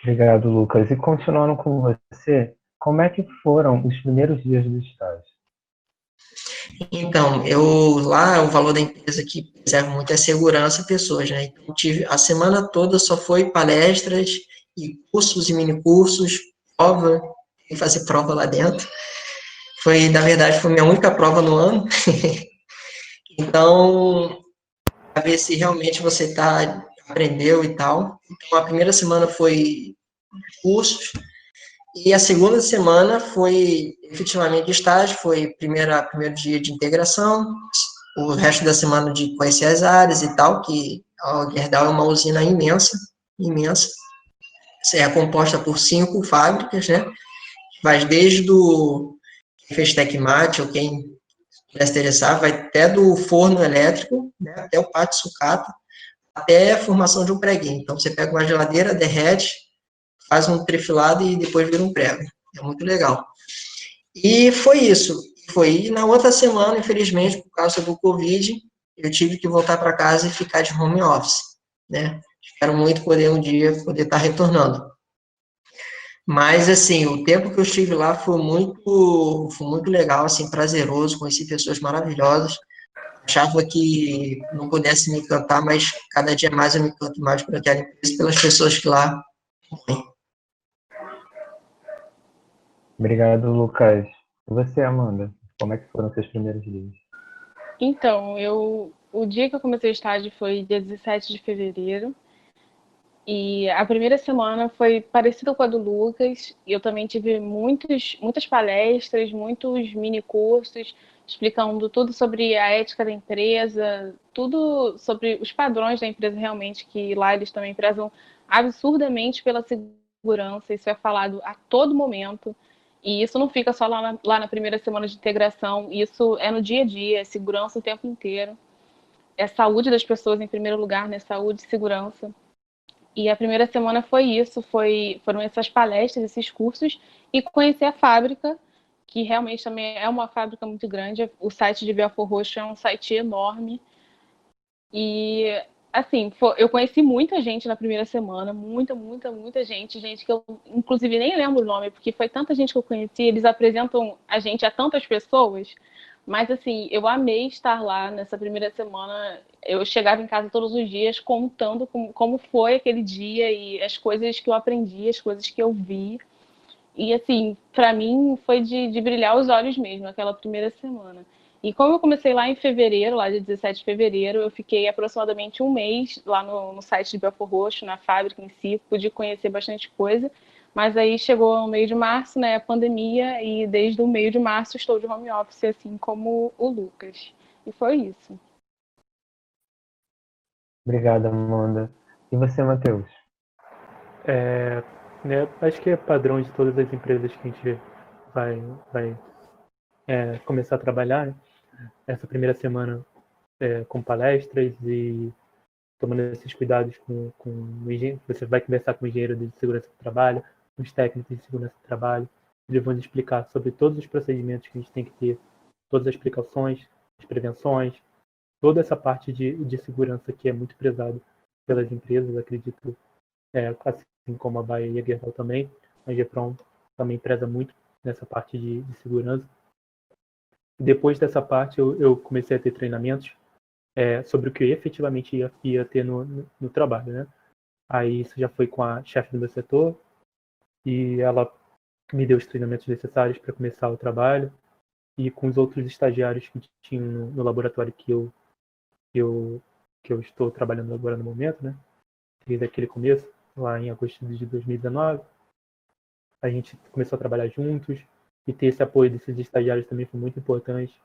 Obrigado, Lucas. E continuando com você, como é que foram os primeiros dias do estágio? Então, o valor da empresa que preserva muito é segurança pessoas, né? Então, tive a semana toda só foi palestras e cursos e mini cursos, prova, e fazer prova lá dentro. Na verdade, foi minha única prova no ano. Então, para ver se realmente você aprendeu e tal. Então, a primeira semana foi cursos, e a segunda semana foi efetivamente estágio, foi primeiro dia de integração, o resto da semana de conhecer as áreas e tal, que a Gerdau é uma usina imensa, imensa. É composta por 5 fábricas, né? Mas desde quem fez Tecmate ou quem puder se interessar, vai até do forno elétrico, né, até o pátio sucata, até a formação de um preguinho. Então, você pega uma geladeira, derrete, faz um trifilado e depois vira um prego. É muito legal. E foi isso. E na outra semana, infelizmente, por causa do Covid, eu tive que voltar para casa e ficar de home office, né? Espero muito poder um dia poder estar retornando. Mas, assim, o tempo que eu estive lá foi muito legal, assim, prazeroso, conheci pessoas maravilhosas. Achava que não pudesse me encantar, mas cada dia mais eu me encanto mais por aquela empresa, pelas pessoas que lá têm. Obrigado, Lucas. E você, Amanda? Como é que foram seus primeiros dias? Então, o dia que eu comecei o estágio foi dia 17 de fevereiro. E a primeira semana foi parecida com a do Lucas. E eu também tive muitas palestras, muitos mini cursos, explicando tudo sobre a ética da empresa, tudo sobre os padrões da empresa realmente, que lá eles também prezam absurdamente pela segurança. Isso é falado a todo momento. E isso não fica só lá na primeira semana de integração, isso é no dia a dia, é segurança o tempo inteiro. É saúde das pessoas em primeiro lugar, né? Saúde e segurança. E a primeira semana foi isso, foram essas palestras, esses cursos, e conhecer a fábrica, que realmente também é uma fábrica muito grande. O site de Belfor Roxo é um site enorme. E, assim, eu conheci muita gente na primeira semana, muita gente que eu, inclusive, nem lembro o nome, porque foi tanta gente que eu conheci, eles apresentam a gente a tantas pessoas. Mas, assim, eu amei estar lá nessa primeira semana. Eu chegava em casa todos os dias contando como foi aquele dia e as coisas que eu aprendi, as coisas que eu vi. E, assim, para mim foi de brilhar os olhos mesmo, aquela primeira semana. E como eu comecei lá em fevereiro, lá de 17 de fevereiro, eu fiquei aproximadamente um mês lá no site de Belfor Roxo, na fábrica em si, pude conhecer bastante coisa. Mas aí chegou no meio de março, né, a pandemia, e desde o meio de março estou de home office, assim como o Lucas. E foi isso. Obrigado, Amanda. E você, Matheus? Né, acho que é padrão de todas as empresas que a gente vai começar a trabalhar, né? essa primeira semana com palestras e tomando esses cuidados com o engenheiro. Você vai conversar com o engenheiro de segurança do trabalho, com os técnicos de segurança do trabalho. Eles vão explicar sobre todos os procedimentos que a gente tem que ter, todas as precauções, as prevenções, toda essa parte de segurança que é muito prezado pelas empresas, acredito, assim como a Bayer e a Gerdau também. A GEPRON também preza muito nessa parte de segurança. Depois dessa parte, eu comecei a ter treinamentos sobre o que eu efetivamente ia ter no trabalho, né? Aí isso já foi com a chefe do meu setor e ela me deu os treinamentos necessários para começar o trabalho, e com os outros estagiários que tinham no laboratório que eu estou trabalhando agora no momento, né? Desde aquele começo, lá em agosto de 2019, a gente começou a trabalhar juntos, e ter esse apoio desses estagiários também foi muito importante.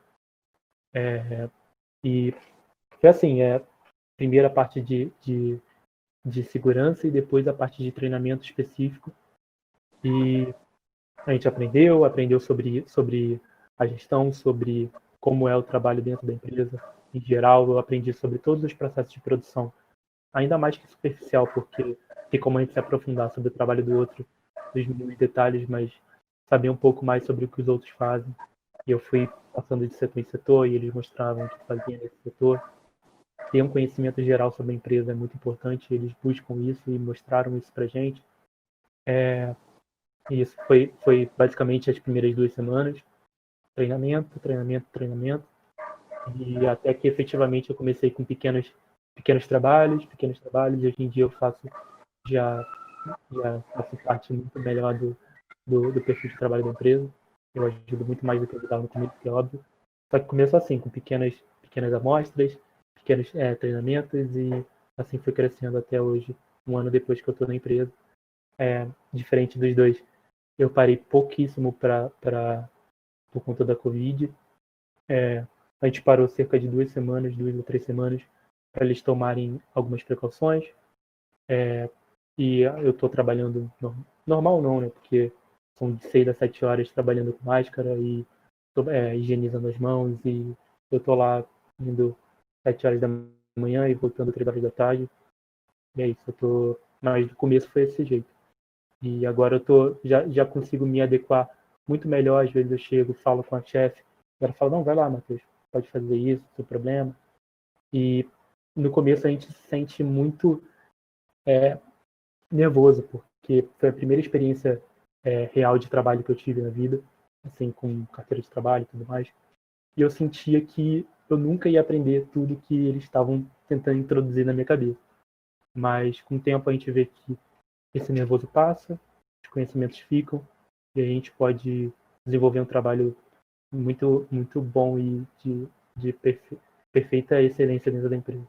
E foi assim, primeiro a parte de segurança e depois a parte de treinamento específico. E a gente aprendeu sobre a gestão, sobre como é o trabalho dentro da empresa em geral. Eu aprendi sobre todos os processos de produção, ainda mais que superficial, porque tem como a gente se aprofundar sobre o trabalho do outro, dos mínimos detalhes, mas saber um pouco mais sobre o que os outros fazem. E eu fui passando de setor em setor e eles mostravam o que faziam nesse setor. Ter um conhecimento geral sobre a empresa é muito importante, eles buscam isso e mostraram isso pra gente. E isso foi basicamente as primeiras 2 semanas, treinamento, e até que efetivamente eu comecei com pequenos trabalhos, e hoje em dia eu já faço parte muito melhor do perfil de trabalho da empresa. Eu ajudo muito mais do que eu ajudava no começo, que é óbvio. Só que começo assim, com pequenas amostras, pequenos treinamentos, e assim foi crescendo até hoje, 1 ano depois que eu estou na empresa. Diferente dos dois, eu parei pouquíssimo por conta da Covid. A gente parou cerca de 2 ou 3 semanas, para eles tomarem algumas precauções. E eu estou trabalhando normal não, né? Porque são de 6 a 7 horas trabalhando com máscara e higienizando as mãos, e eu estou lá indo 7 horas da manhã e voltando 3 horas da tarde. E é isso, mas no começo foi desse jeito. E agora eu já consigo me adequar muito melhor. Às vezes eu chego, falo com a chefe, ela fala, não, vai lá, Matheus, pode fazer isso, sem problema. E no começo a gente se sente muito nervoso, porque foi a primeira experiência real de trabalho que eu tive na vida, assim, com carteira de trabalho e tudo mais. E eu sentia que eu nunca ia aprender tudo que eles estavam tentando introduzir na minha cabeça. Mas com o tempo a gente vê que esse nervoso passa, os conhecimentos ficam, e a gente pode desenvolver um trabalho muito, muito bom e de perfeita excelência dentro da empresa.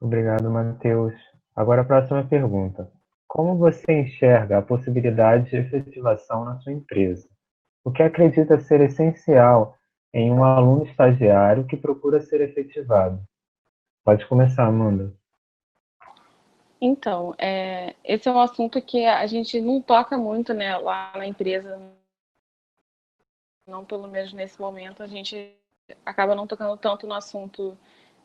Obrigado, Matheus. Agora a próxima pergunta. Como você enxerga a possibilidade de efetivação na sua empresa? O que acredita ser essencial em um aluno estagiário que procura ser efetivado? Pode começar, Amanda. Então, esse é um assunto que a gente não toca muito, né, lá na empresa, não pelo menos nesse momento, a gente acaba não tocando tanto no assunto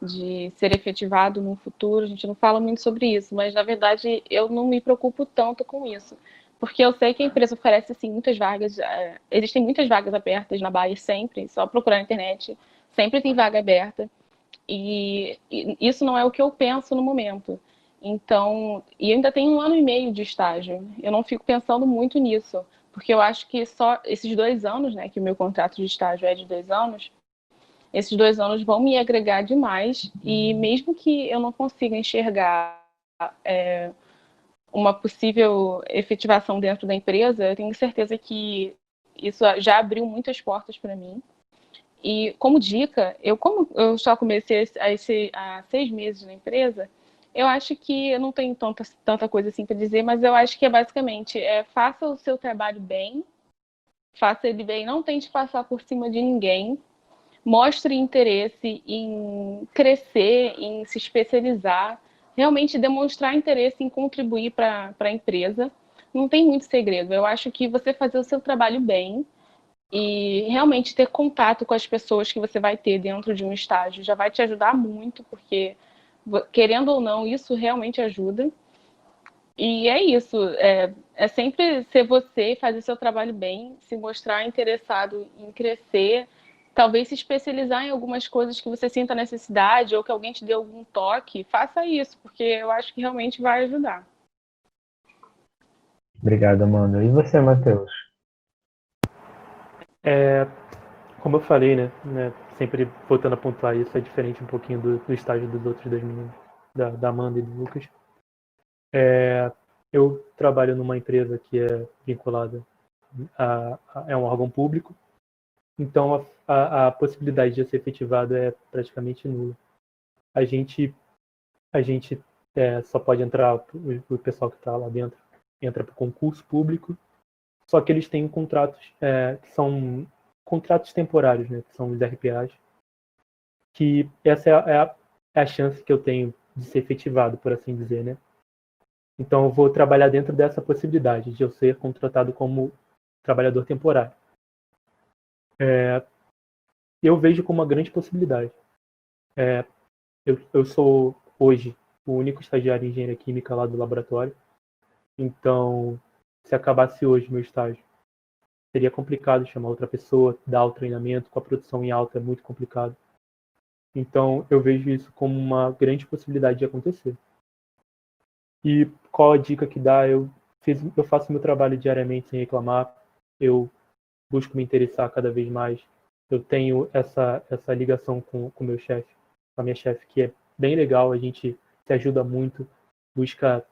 de ser efetivado no futuro, a gente não fala muito sobre isso, mas na verdade eu não me preocupo tanto com isso, porque eu sei que a empresa oferece assim, muitas vagas, existem muitas vagas abertas na Bayer sempre, só procurar na internet, sempre tem vaga aberta, e isso não é o que eu penso no momento. Então, e ainda tem 1 ano e meio de estágio, eu não fico pensando muito nisso, porque eu acho que só esses 2 anos, né, que o meu contrato de estágio é de 2 anos, esses 2 anos vão me agregar demais, e mesmo que eu não consiga enxergar uma possível efetivação dentro da empresa, eu tenho certeza que isso já abriu muitas portas para mim. E como dica, como eu só comecei há 6 meses na empresa, eu acho que eu não tenho tanta coisa assim para dizer, mas eu acho que é basicamente faça o seu trabalho bem, faça ele bem, não tente passar por cima de ninguém, mostre interesse em crescer, em se especializar, realmente demonstrar interesse em contribuir para a empresa. Não tem muito segredo. Eu acho que você fazer o seu trabalho bem, E realmente ter contato com as pessoas que você vai ter dentro de um estágio já vai te ajudar muito, porque, querendo ou não, isso realmente ajuda. E é isso, é sempre ser você, fazer seu trabalho bem, se mostrar interessado em crescer, talvez se especializar em algumas coisas que você sinta necessidade ou que alguém te dê algum toque, faça isso, porque eu acho que realmente vai ajudar. Obrigado, Amanda. E você, Matheus? Como eu falei, né, sempre voltando a pontuar isso, é diferente um pouquinho do estágio dos outros dois meninos, da Amanda e do Lucas. Eu trabalho numa empresa que é vinculada é um órgão público, então a possibilidade de ser efetivado é praticamente nula. A gente só pode entrar, o pessoal que está lá dentro entra para o concurso público, só que eles têm contratos que são contratos temporários, né, que são os RPAs, que essa é a chance que eu tenho de ser efetivado, por assim dizer, né? Então eu vou trabalhar dentro dessa possibilidade de eu ser contratado como trabalhador temporário. Eu vejo como uma grande possibilidade. Eu sou hoje o único estagiário em engenharia química lá do laboratório, então se acabasse hoje meu estágio, seria complicado chamar outra pessoa, dar o treinamento, com a produção em alta é muito complicado. Então eu vejo isso como uma grande possibilidade de acontecer. E qual a dica que dá? Eu faço meu trabalho diariamente sem reclamar, eu busco me interessar cada vez mais. Eu tenho essa ligação com o meu chefe, com a minha chefe, que é bem legal, a gente se ajuda muito, busca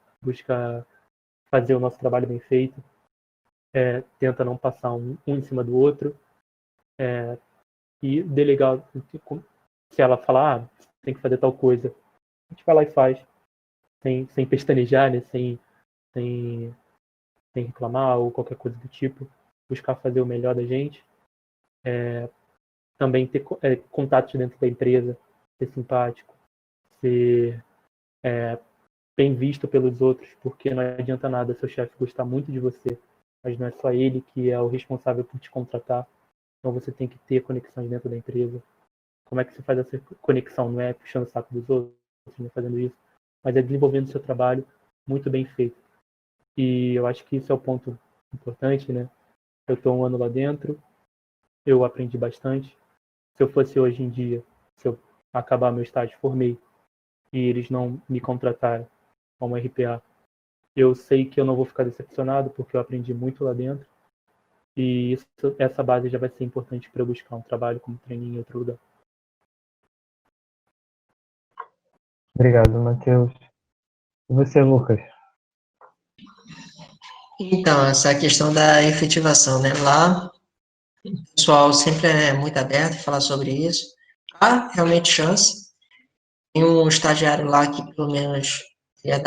fazer o nosso trabalho bem feito, tenta não passar um em cima do outro, e delegar, se ela falar, tem que fazer tal coisa, a gente vai lá e faz, sem pestanejar, né, sem reclamar ou qualquer coisa do tipo, buscar fazer o melhor da gente. Também ter contatos dentro da empresa, ser simpático, ser bem visto pelos outros, porque não adianta nada seu chefe gostar muito de você, mas não é só ele que é o responsável por te contratar. Então você tem que ter conexões dentro da empresa. Como é que você faz essa conexão? Não é puxando o saco dos outros, não é fazendo isso, mas é desenvolvendo o seu trabalho muito bem feito. E eu acho que isso é o ponto importante, né? Eu estou um ano lá dentro, eu aprendi bastante. Se eu fosse hoje em dia, se eu acabar meu estágio, formei, e eles não me contratarem como RPA, eu sei que eu não vou ficar decepcionado, porque eu aprendi muito lá dentro. E essa base já vai ser importante para eu buscar um trabalho como trainee em outro lugar. Obrigado, Matheus. E você, Lucas? Então, essa questão da efetivação, né? Lá, o pessoal sempre é muito aberto a falar sobre isso. Há realmente chance. Tem um estagiário lá que, pelo menos, é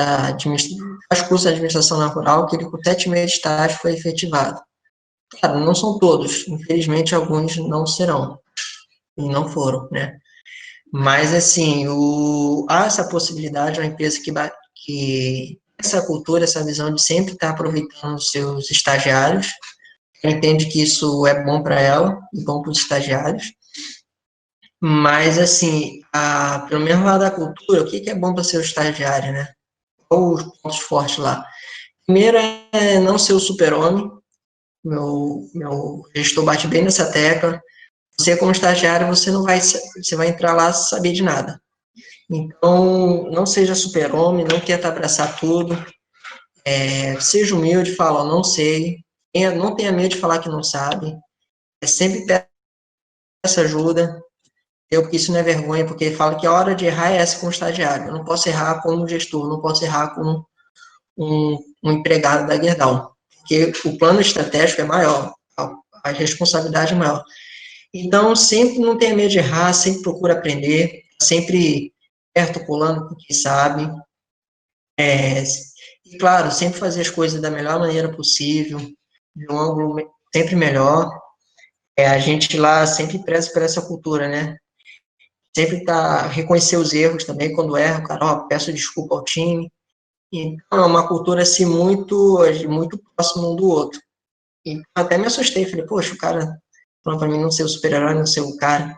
faz curso de administração na rural, que ele com 7 meses de estágio foi efetivado. Claro, não são todos. Infelizmente, alguns não serão. E não foram, né? Mas, assim, há essa possibilidade, uma empresa que essa cultura, essa visão de sempre estar aproveitando os seus estagiários, ela entende que isso é bom para ela e bom para os estagiários, mas, assim, pelo menos lá da cultura, o que é bom para ser o estagiário, né? Qual os pontos fortes lá? Primeiro é não ser o super-homem, meu gestor bate bem nessa tecla. Você, como estagiário, você vai entrar lá sem saber de nada. Então, não seja super-homem, não tenta abraçar tudo, seja humilde, fala, não sei, não tenha medo de falar que não sabe, sempre peça ajuda, porque isso não é vergonha, porque ele fala que a hora de errar é essa com o estagiário, eu não posso errar como gestor, não posso errar como um empregado da Gerdau, porque o plano estratégico é maior, a responsabilidade é maior. Então, sempre não tenha medo de errar, sempre procura aprender, sempre perto, colando com quem sabe, e, claro, sempre fazer as coisas da melhor maneira possível, de um ângulo sempre melhor. A gente lá sempre preza por essa cultura, né? Sempre reconhecer os erros também, quando erra, cara, ó, peço desculpa ao time. Então, é uma cultura, assim, muito próxima um do outro. Então, até me assustei, falei, poxa, o cara Então, para mim, não ser o super-herói, não ser o cara.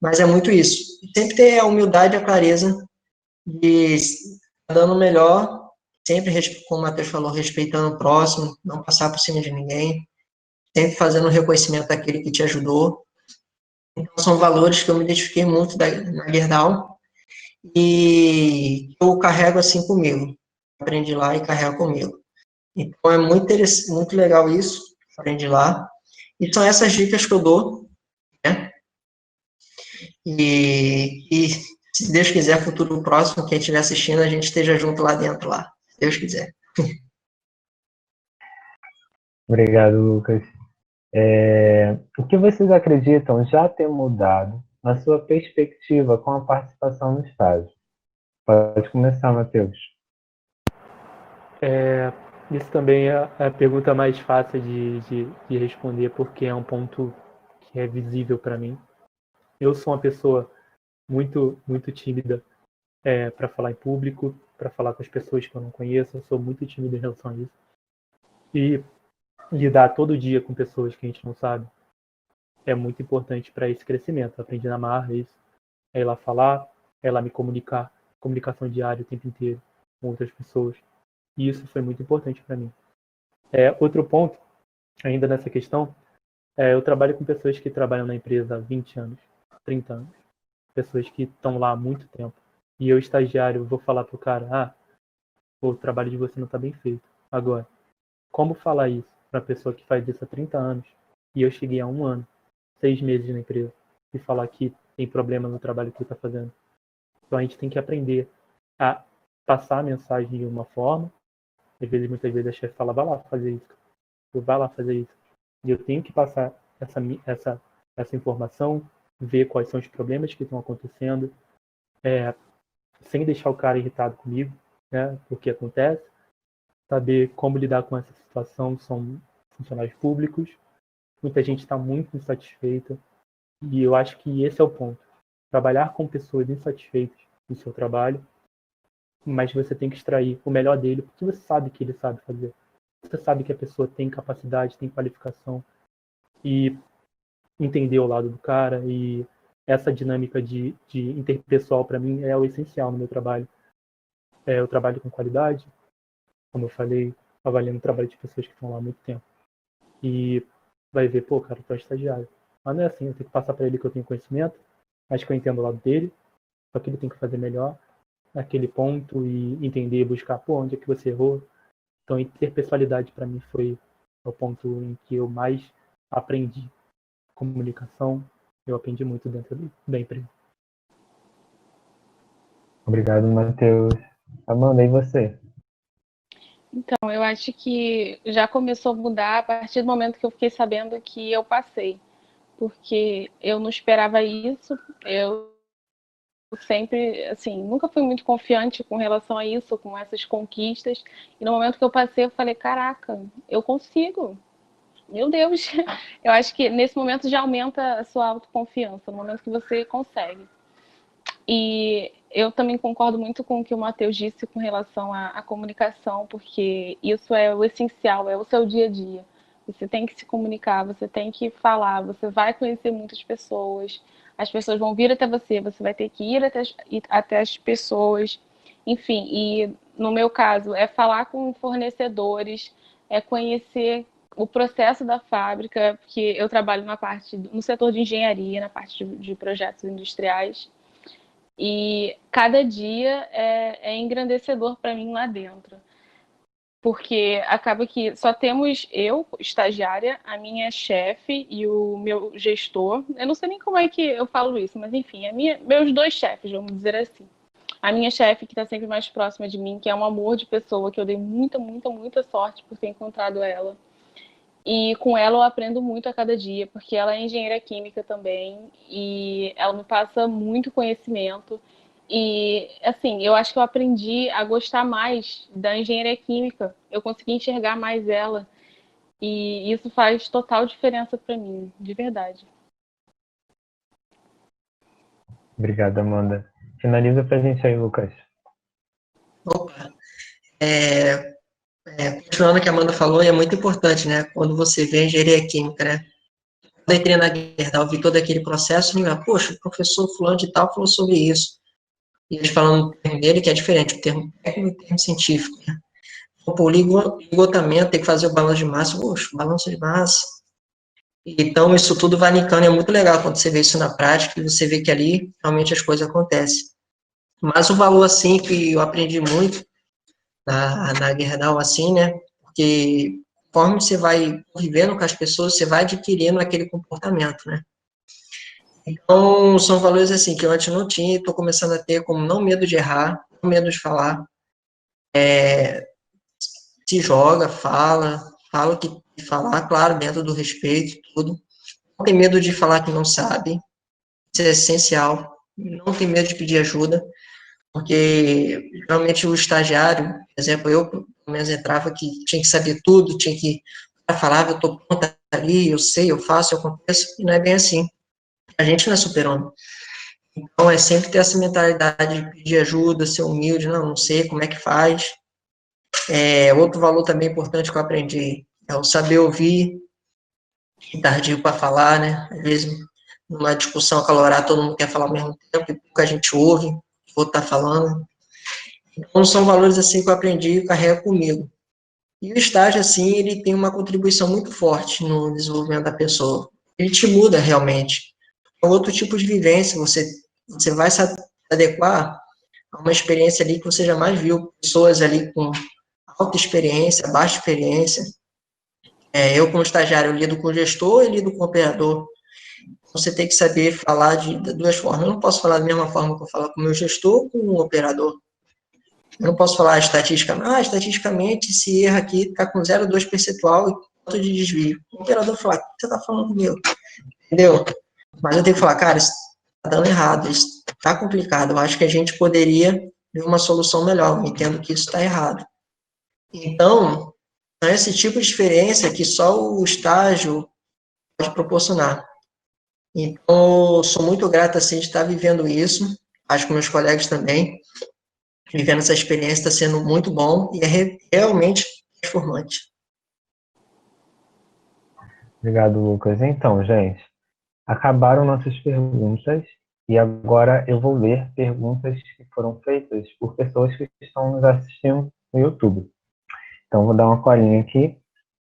Mas é muito isso. Sempre ter a humildade e a clareza de estar dando o melhor, sempre, como o Matheus falou, respeitando o próximo, não passar por cima de ninguém, sempre fazendo o reconhecimento daquele que te ajudou. Então, são valores que eu me identifiquei muito na Gerdau e eu carrego assim comigo. Aprendi lá e carrego comigo. Então, é muito interessante, muito legal isso, aprendi lá. E são essas dicas que eu dou, né? E se Deus quiser, futuro próximo, quem estiver assistindo, a gente esteja junto lá dentro, lá. Se Deus quiser. Obrigado, Lucas. O que vocês acreditam já ter mudado na sua perspectiva com a participação no estágio? Pode começar, Matheus. Isso também é a pergunta mais fácil de responder, porque é um ponto que é visível para mim. Eu sou uma pessoa muito, muito tímida para falar em público, para falar com as pessoas que eu não conheço. Eu sou muito tímido em relação a isso. E lidar todo dia com pessoas que a gente não sabe é muito importante para esse crescimento. Eu aprendi na marra isso. É ir lá falar, é ir lá me comunicar, comunicação diária o tempo inteiro com outras pessoas. E isso foi muito importante para mim. Outro ponto, ainda nessa questão, eu trabalho com pessoas que trabalham na empresa há 20 anos, 30 anos. Pessoas que estão lá há muito tempo. E eu, estagiário, vou falar pro cara, o trabalho de você não está bem feito. Agora, como falar isso para a pessoa que faz isso há 30 anos e eu cheguei há 1 ano, 6 meses na empresa e falar que tem problema no trabalho que ele está fazendo? Então a gente tem que aprender a passar a mensagem de uma forma. Às vezes, muitas vezes a chefe fala, vai lá fazer isso. Vai lá fazer isso. E eu tenho que passar essa informação, ver quais são os problemas que estão acontecendo, sem deixar o cara irritado comigo, né? Porque acontece. Saber como lidar com essa situação. São funcionários públicos. Muita gente está muito insatisfeita. E eu acho que esse é o ponto. Trabalhar com pessoas insatisfeitas no seu trabalho, mas você tem que extrair o melhor dele, porque você sabe que ele sabe fazer. Você sabe que a pessoa tem capacidade, tem qualificação, e entender o lado do cara. E essa dinâmica de interpessoal, para mim, é o essencial no meu trabalho. Eu trabalho com qualidade, como eu falei, avaliando o trabalho de pessoas que estão lá há muito tempo. E vai ver, cara, tu é estagiário. Mas não é assim, eu tenho que passar para ele que eu tenho conhecimento, mas que eu entendo o lado dele, só que ele tem que fazer melhor naquele ponto e entender, buscar, onde é que você errou. Então, interpessoalidade para mim foi o ponto em que eu mais aprendi. Comunicação, eu aprendi muito dentro da empresa. Obrigado, Matheus. Amanda, e você? Então, eu acho que já começou a mudar a partir do momento que eu fiquei sabendo que eu passei. Porque eu não esperava isso, eu sempre, assim, nunca fui muito confiante com relação a isso, com essas conquistas. E no momento que eu passei, eu falei, caraca, eu consigo. Meu Deus. Eu acho que nesse momento já aumenta a sua autoconfiança, no momento que você consegue. E eu também concordo muito com o que o Matheus disse com relação à comunicação, porque isso é o essencial, é o seu dia a dia. Você tem que se comunicar, você tem que falar, você vai conhecer muitas pessoas, as pessoas vão vir até você, você vai ter que ir até as pessoas. Enfim, e no meu caso, é falar com fornecedores, é conhecer o processo da fábrica, porque eu trabalho no setor de engenharia, na parte de projetos industriais. E cada dia é engrandecedor para mim lá dentro. Porque acaba que só temos eu, estagiária, a minha chefe e o meu gestor. Eu não sei nem como é que eu falo isso, mas enfim, meus 2 chefes, vamos dizer assim. A minha chefe, que está sempre mais próxima de mim, que é um amor de pessoa, que eu dei muita, muita, muita sorte por ter encontrado ela. E com ela eu aprendo muito a cada dia, porque ela é engenheira química também, e ela me passa muito conhecimento. E, assim, eu acho que eu aprendi a gostar mais da engenharia química. Eu consegui enxergar mais ela. E isso faz total diferença para mim, de verdade. Obrigado, Amanda. Finaliza pra gente aí, Lucas. Opa. Continuando o que a Amanda falou, é muito importante, né? Quando você vê a engenharia química, né? quando eu entrei na Gerdau, vi todo aquele processo, e poxa, o professor fulano de tal falou sobre isso. E eles falando o termo dele, que é diferente, o termo técnico e o termo científico, né? O ligotamento, tem que fazer o balanço de massa, poxa, balanço de massa. Então, isso tudo vai linkando, é muito legal quando você vê isso na prática, e você vê que ali, realmente, as coisas acontecem. Mas o valor, assim, que eu aprendi muito na Gerdau, assim, né, porque conforme você vai vivendo com as pessoas, você vai adquirindo aquele comportamento, né. Então, são valores, assim, que eu antes não tinha, e estou começando a ter, como não medo de errar, não medo de falar, se joga, fala o que falar, claro, dentro do respeito, tudo. Não tem medo de falar que não sabe, isso é essencial. Não tem medo de pedir ajuda, porque realmente o estagiário, por exemplo, eu, pelo menos, entrava que tinha que saber tudo, tinha que falar, eu estou pronta ali, eu sei, eu faço, eu aconteço, e não é bem assim. A gente não é super-homem. Então, é sempre ter essa mentalidade de pedir ajuda, ser humilde, não sei como é que faz. Outro valor também importante que eu aprendi é o saber ouvir, tardio para falar, né? Às vezes, numa discussão acalorada, todo mundo quer falar ao mesmo tempo, e pouco a gente ouve o que o outro está falando. Então, são valores assim que eu aprendi e carrego comigo. E o estágio, assim, ele tem uma contribuição muito forte no desenvolvimento da pessoa. Ele te muda realmente. É outro tipo de vivência, você vai se adequar a uma experiência ali que você jamais viu. Pessoas ali com alta experiência, baixa experiência. Eu, como estagiário, eu lido com o gestor e lido com o operador. Você tem que saber falar de duas formas. Eu não posso falar da mesma forma que eu falo com o meu gestor ou com o operador. Eu não posso falar estatisticamente, esse erro aqui está com 0,2 percentual e quanto de desvio. O operador fala, o que você está falando comigo? Entendeu? Mas eu tenho que falar, cara, isso está dando errado, isso está complicado. Eu acho que a gente poderia ver uma solução melhor. Eu entendo que isso está errado. Então, é esse tipo de diferença que só o estágio pode proporcionar. Então, eu sou muito grato assim, de estar vivendo isso, acho que meus colegas também, vivendo essa experiência está sendo muito bom e é realmente transformante. Obrigado, Lucas. Então, gente, acabaram nossas perguntas e agora eu vou ler perguntas que foram feitas por pessoas que estão nos assistindo no YouTube. Então, vou dar uma colinha aqui.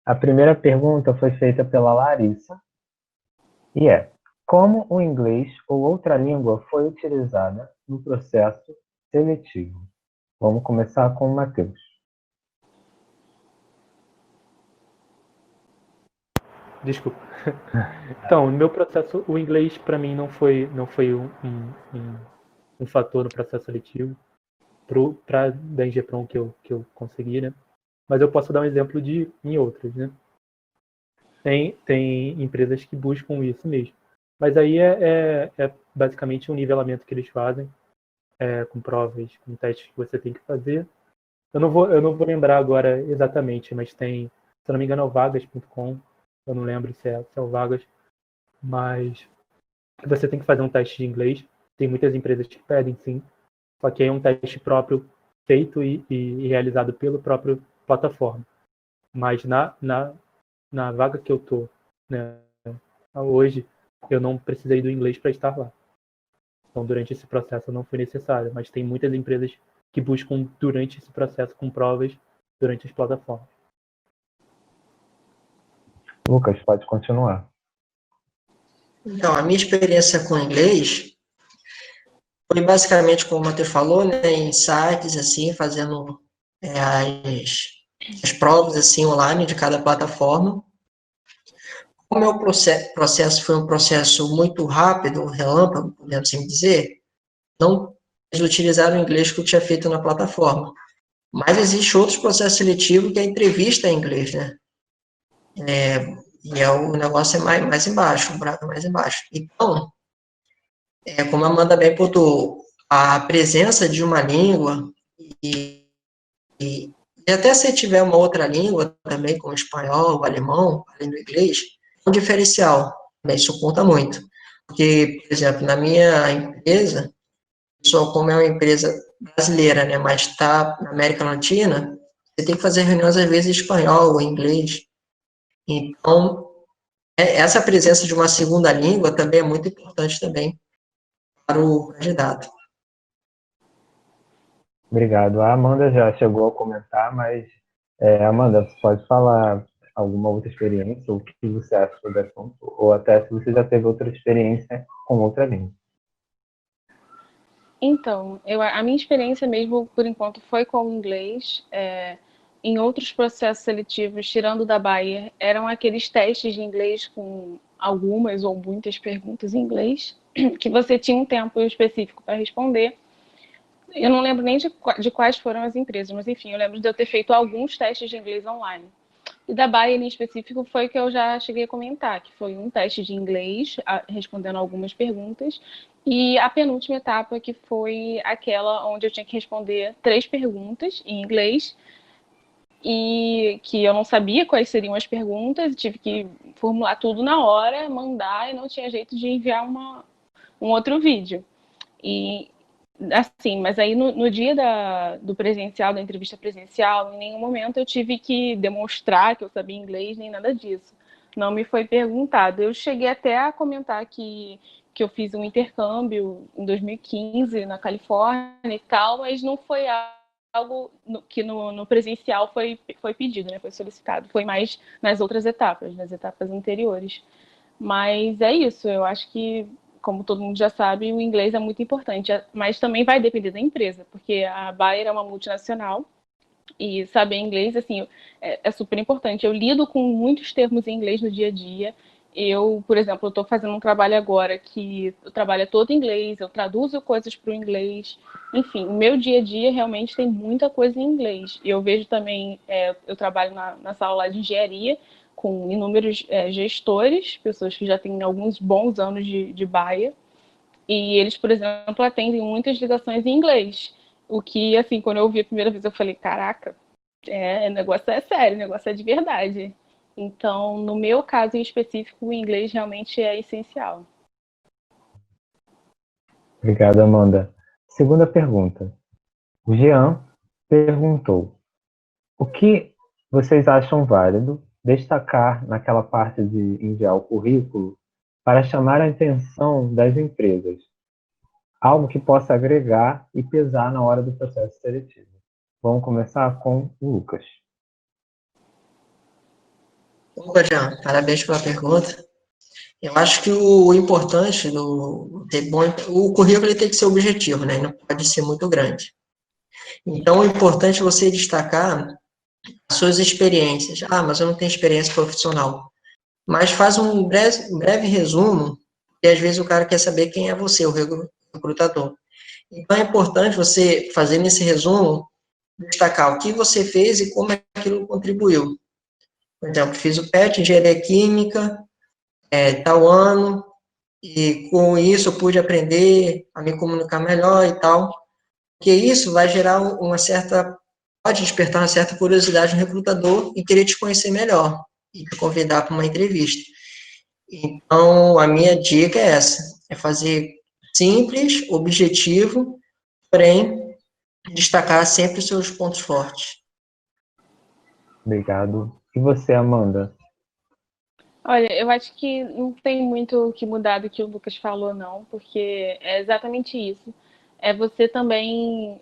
A primeira pergunta foi feita pela Larissa e é: como o inglês ou outra língua foi utilizada no processo seletivo? Vamos começar com o Matheus. Desculpa. Então, no meu processo, o inglês para mim não foi um fator no processo seletivo da Ingepron que eu consegui, né? Mas eu posso dar um exemplo em outras, né? Tem empresas que buscam isso mesmo. Mas aí é basicamente um nivelamento que eles fazem, com provas, com testes que você tem que fazer. Eu não vou lembrar agora exatamente, mas tem, se eu não me engano, é o vagas.com. Eu não lembro se é o Vagas, mas você tem que fazer um teste de inglês. Tem muitas empresas que pedem, sim. Só que é um teste próprio, feito e realizado pelo próprio plataforma. Mas na vaga que eu tô, né, hoje, eu não precisei do inglês para estar lá. Então, durante esse processo não foi necessário. Mas tem muitas empresas que buscam durante esse processo com provas durante as plataformas. Lucas, pode continuar. Então, a minha experiência com inglês foi basicamente, como o Matheus falou, né, em sites, assim, fazendo as provas, assim, online de cada plataforma. O meu processo foi um processo muito rápido, relâmpago, podemos assim dizer, não eles utilizaram o inglês que eu tinha feito na plataforma. Mas existe outros processos seletivos que a entrevista é em inglês, né? O negócio é mais embaixo, o buraco é mais embaixo. Então, como a Amanda bem pontuou, a presença de uma língua e até se tiver uma outra língua também, como o espanhol, o alemão, além do inglês, é um diferencial, né? Isso conta muito. Porque, por exemplo, na minha empresa, só como é uma empresa brasileira, né, mas está na América Latina, você tem que fazer reuniões às vezes em espanhol ou em inglês. Então, essa presença de uma segunda língua também é muito importante também para o candidato. Obrigado. A Amanda já chegou a comentar, mas Amanda, você pode falar alguma outra experiência, ou o que você acha sobre o assunto, ou até se você já teve outra experiência com outra língua. Então, a minha experiência mesmo, por enquanto, foi com o inglês. Em outros processos seletivos, tirando da Bayer, eram aqueles testes de inglês com algumas ou muitas perguntas em inglês, que você tinha um tempo específico para responder. Eu não lembro nem de quais foram as empresas, mas enfim, eu lembro de eu ter feito alguns testes de inglês online. E da Bayer em específico foi que eu já cheguei a comentar, que foi um teste de inglês, respondendo algumas perguntas, e a penúltima etapa, que foi aquela onde eu tinha que responder 3 perguntas em inglês, e que eu não sabia quais seriam as perguntas, tive que formular tudo na hora, mandar, e não tinha jeito de enviar um outro vídeo. E assim, mas aí no dia do presencial, da entrevista presencial, em nenhum momento eu tive que demonstrar que eu sabia inglês, nem nada disso. Não me foi perguntado. Eu cheguei até a comentar que eu fiz um intercâmbio em 2015 na Califórnia e tal, mas não foi algo que no presencial foi pedido, né? Foi solicitado. Foi mais nas outras etapas, nas etapas anteriores. Mas é isso, eu acho que, como todo mundo já sabe, o inglês é muito importante, mas também vai depender da empresa, porque a Bayer é uma multinacional e saber inglês, assim, é super importante. Eu lido com muitos termos em inglês no dia a dia. Eu, por exemplo, estou fazendo um trabalho agora que o trabalho é todo em inglês, eu traduzo coisas para o inglês. Enfim, o meu dia a dia realmente tem muita coisa em inglês. E eu vejo também, eu trabalho na sala lá de engenharia, com inúmeros gestores, pessoas que já têm alguns bons anos de Bayer, e eles, por exemplo, atendem muitas ligações em inglês. O que, assim, quando eu ouvi a primeira vez, eu falei, caraca, o negócio é sério, o negócio é de verdade. Então, no meu caso em específico, o inglês realmente é essencial. Obrigado, Amanda. Segunda pergunta. O Jean perguntou: o que vocês acham válido destacar naquela parte de enviar o currículo para chamar a atenção das empresas? Algo que possa agregar e pesar na hora do processo seletivo. Vamos começar com o Lucas. Opa, Jean, parabéns pela pergunta. Eu acho que o importante o currículo ele tem que ser objetivo, né? Não pode ser muito grande. Então, o importante é você destacar as suas experiências. Ah, mas eu não tenho experiência profissional. Mas faz um breve resumo, e às vezes o cara quer saber quem é você, o recrutador. Então, é importante você fazer nesse resumo, destacar o que você fez e como aquilo contribuiu. Por exemplo, fiz o PET, engenharia química, tal ano, e com isso eu pude aprender a me comunicar melhor e tal, porque isso vai gerar pode despertar uma certa curiosidade no recrutador e querer te conhecer melhor e te convidar para uma entrevista. Então, a minha dica é essa, é fazer simples, objetivo, porém, destacar sempre os seus pontos fortes. Obrigado. E você, Amanda? Olha, eu acho que não tem muito o que mudar do que o Lucas falou, não, porque é exatamente isso. É você também,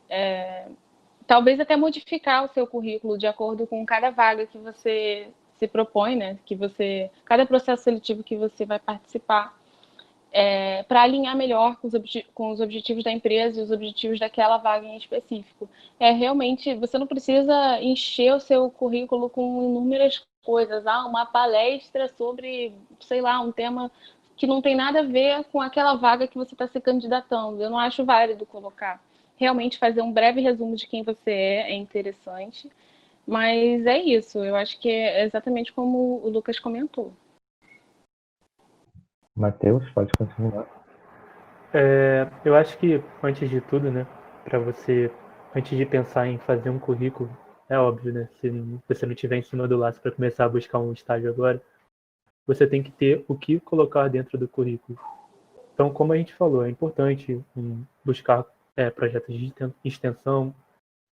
talvez até modificar o seu currículo de acordo com cada vaga que você se propõe, né? Cada processo seletivo que você vai participar, para alinhar melhor com os objetivos da empresa e os objetivos daquela vaga em específico. Realmente, você não precisa encher o seu currículo com inúmeras coisas. Uma palestra sobre, sei lá, um tema que não tem nada a ver com aquela vaga que você está se candidatando. Eu não acho válido colocar. Realmente fazer um breve resumo de quem você é interessante. Mas é isso, eu acho que é exatamente como o Lucas comentou. Matheus, pode continuar. Eu acho que, antes de tudo, né, para você, antes de pensar em fazer um currículo, é óbvio, né, se você não tiver em cima do laço para começar a buscar um estágio agora, você tem que ter o que colocar dentro do currículo. Então, como a gente falou, é importante buscar projetos de extensão.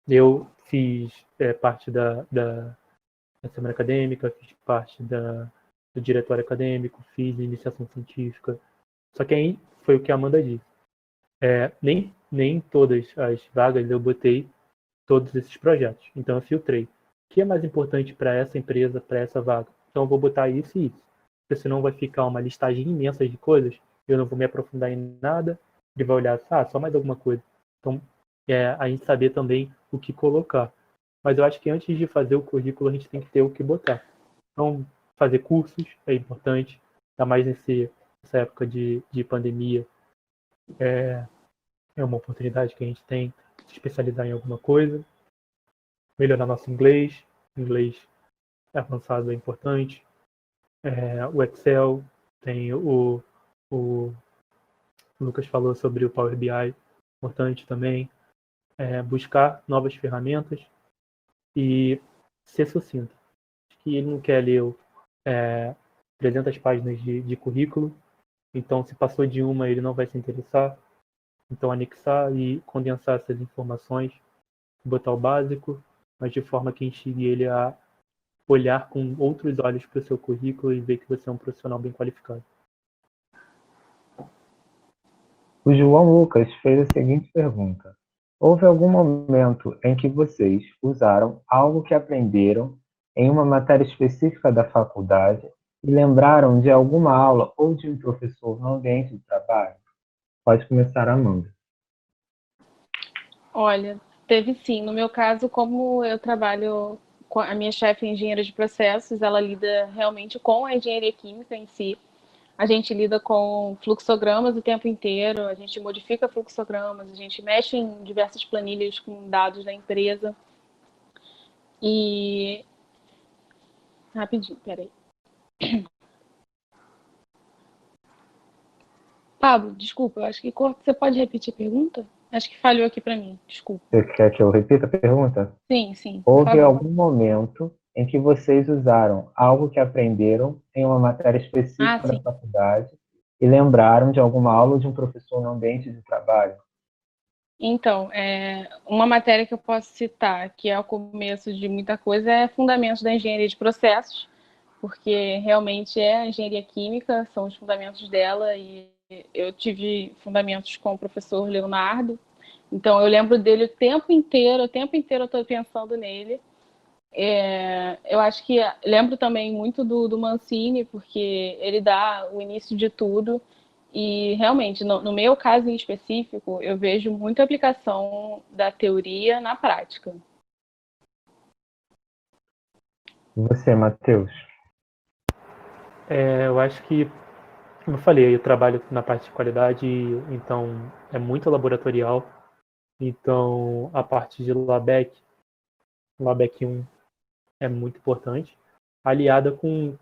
Eu fiz parte da semana acadêmica, fiz parte do diretório acadêmico, fiz iniciação científica. Só que aí foi o que a Amanda disse. Nem todas as vagas eu botei todos esses projetos. Então eu filtrei. O que é mais importante para essa empresa, para essa vaga? Então eu vou botar isso e isso. Porque senão vai ficar uma listagem imensa de coisas, eu não vou me aprofundar em nada, ele vai olhar, só mais alguma coisa. Então, a gente saber também o que colocar. Mas eu acho que antes de fazer o currículo, a gente tem que ter o que botar. Então, fazer cursos é importante, ainda mais nessa época de pandemia. É uma oportunidade que a gente tem de se especializar em alguma coisa, melhorar nosso inglês avançado é importante. O Excel, tem o Lucas falou sobre o Power BI, importante também. Buscar novas ferramentas e ser sucinto. Acho que ele não quer ler 300 páginas de currículo, então se passou de uma ele não vai se interessar. Então anexar e condensar essas informações, botar o básico, mas de forma que instigue ele a olhar com outros olhos para o seu currículo e ver que você é um profissional bem qualificado. O João Lucas fez a seguinte pergunta: houve algum momento em que vocês usaram algo que aprenderam em uma matéria específica da faculdade e lembraram de alguma aula ou de um professor no ambiente de trabalho? Pode começar, Amanda. Olha, teve sim. No meu caso, como eu trabalho com a minha chefe é engenheira de processos, ela lida realmente com a engenharia química em si. A gente lida com fluxogramas o tempo inteiro, a gente modifica fluxogramas, a gente mexe em diversas planilhas com dados da empresa. E... Rapidinho, peraí. Pablo, desculpa, eu acho que você pode repetir a pergunta? Acho que falhou aqui para mim, desculpa. Você quer que eu repita a pergunta? Sim, por Houve favor. algum momento em que vocês usaram algo que aprenderam em uma matéria específica da faculdade e lembraram de alguma aula ou de um professor no ambiente de trabalho? Então, uma matéria que eu posso citar, que é o começo de muita coisa, é Fundamentos da Engenharia de Processos, porque realmente é a engenharia química, são os fundamentos dela, e eu tive fundamentos com o professor Leonardo, então eu lembro dele o tempo inteiro eu estou pensando nele. Eu acho que lembro também muito do Mancini, porque ele dá o início de tudo, e realmente, no meu caso em específico, eu vejo muita aplicação da teoria na prática. E você, Matheus? Eu acho que, como eu falei, eu trabalho na parte de qualidade, então é muito laboratorial. Então, a parte de LABEC 1 é muito importante, aliada com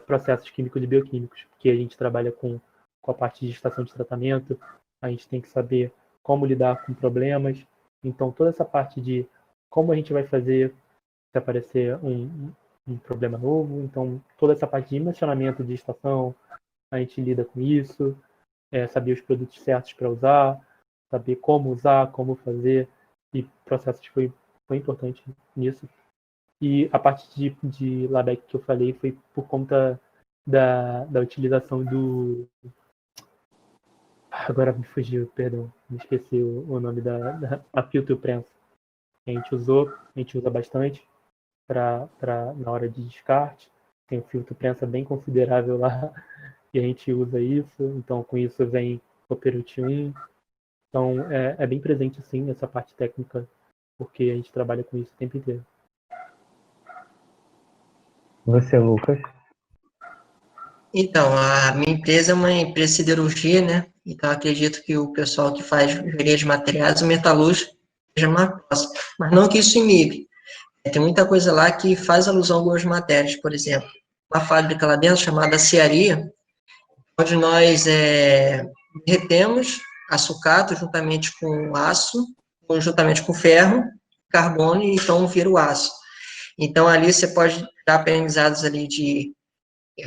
processos químicos e bioquímicos, porque a gente trabalha com a parte de estação de tratamento, a gente tem que saber como lidar com problemas. Então, toda essa parte de como a gente vai fazer se aparecer um problema novo, então toda essa parte de dimensionamento de estação, a gente lida com isso, saber os produtos certos para usar, saber como usar, como fazer, e processos foi importante nisso. E a parte de LABEC que eu falei foi por conta da utilização do... Agora me fugiu, perdão, me esqueci o nome da filtro prensa. A gente usa bastante na hora de descarte. Tem um filtro prensa bem considerável lá, e a gente usa isso. Então, com isso vem o Operute 1. Então, é bem presente, sim, essa parte técnica, porque a gente trabalha com isso o tempo inteiro. Você, Lucas? Então, a minha empresa é uma empresa de siderurgia, né? Então, acredito que o pessoal que faz engenharia de materiais, o metalúrgico, seja mais próximo. Mas não que isso inibe. Tem muita coisa lá que faz alusão a algumas matérias, por exemplo. Uma fábrica lá dentro chamada Cearia, onde nós derretemos açucato juntamente com aço, ou juntamente com ferro, carbono, e então vira o aço. Então, ali você pode dar aprendizados ali de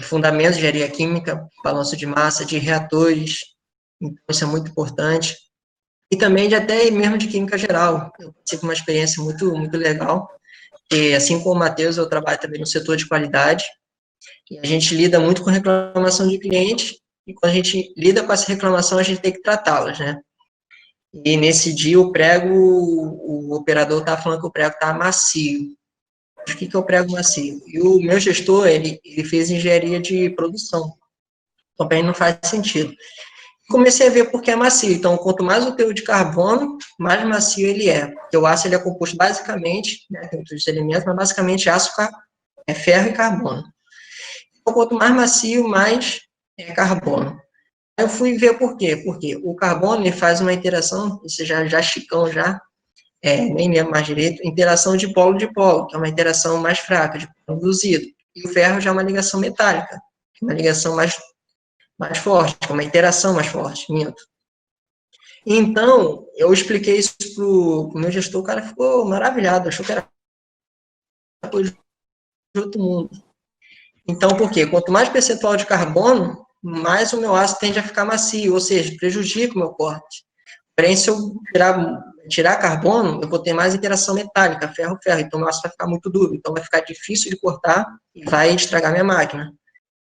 fundamentos de engenharia química, balanço de massa, de reatores, então isso é muito importante. E também até mesmo de química geral. Eu tive uma experiência muito, muito legal, porque, assim como o Matheus, eu trabalho também no setor de qualidade, e a gente lida muito com reclamação de cliente, e quando a gente lida com essa reclamação, a gente tem que tratá-las, né? E nesse dia o prego, o operador estava falando que o prego está macio. O que é o prego macio? E o meu gestor, ele fez engenharia de produção. Também não faz sentido. Comecei a ver porque é macio. Então, quanto mais o teor de carbono, mais macio ele é. Porque o aço ele é composto basicamente, né, tem outros elementos, mas basicamente aço é ferro e carbono. Então, quanto mais macio, mais é carbono. Eu fui ver por quê. Porque o carbono ele faz uma interação, isso já chicão já, nem lembro mais direito, interação de polo, que é uma interação mais fraca, de polo induzido. E o ferro já é uma ligação metálica, uma ligação mais forte, uma interação mais forte, minto. Então, eu expliquei isso pro meu gestor, o cara ficou maravilhado, achou que era coisa de outro mundo. Então, por quê? Quanto mais percentual de carbono, mais o meu aço tende a ficar macio, ou seja, prejudica o meu corte. Porém, se eu tirar carbono, eu vou ter mais interação metálica, ferro-ferro, então o meu aço vai ficar muito duro, então vai ficar difícil de cortar e vai estragar minha máquina.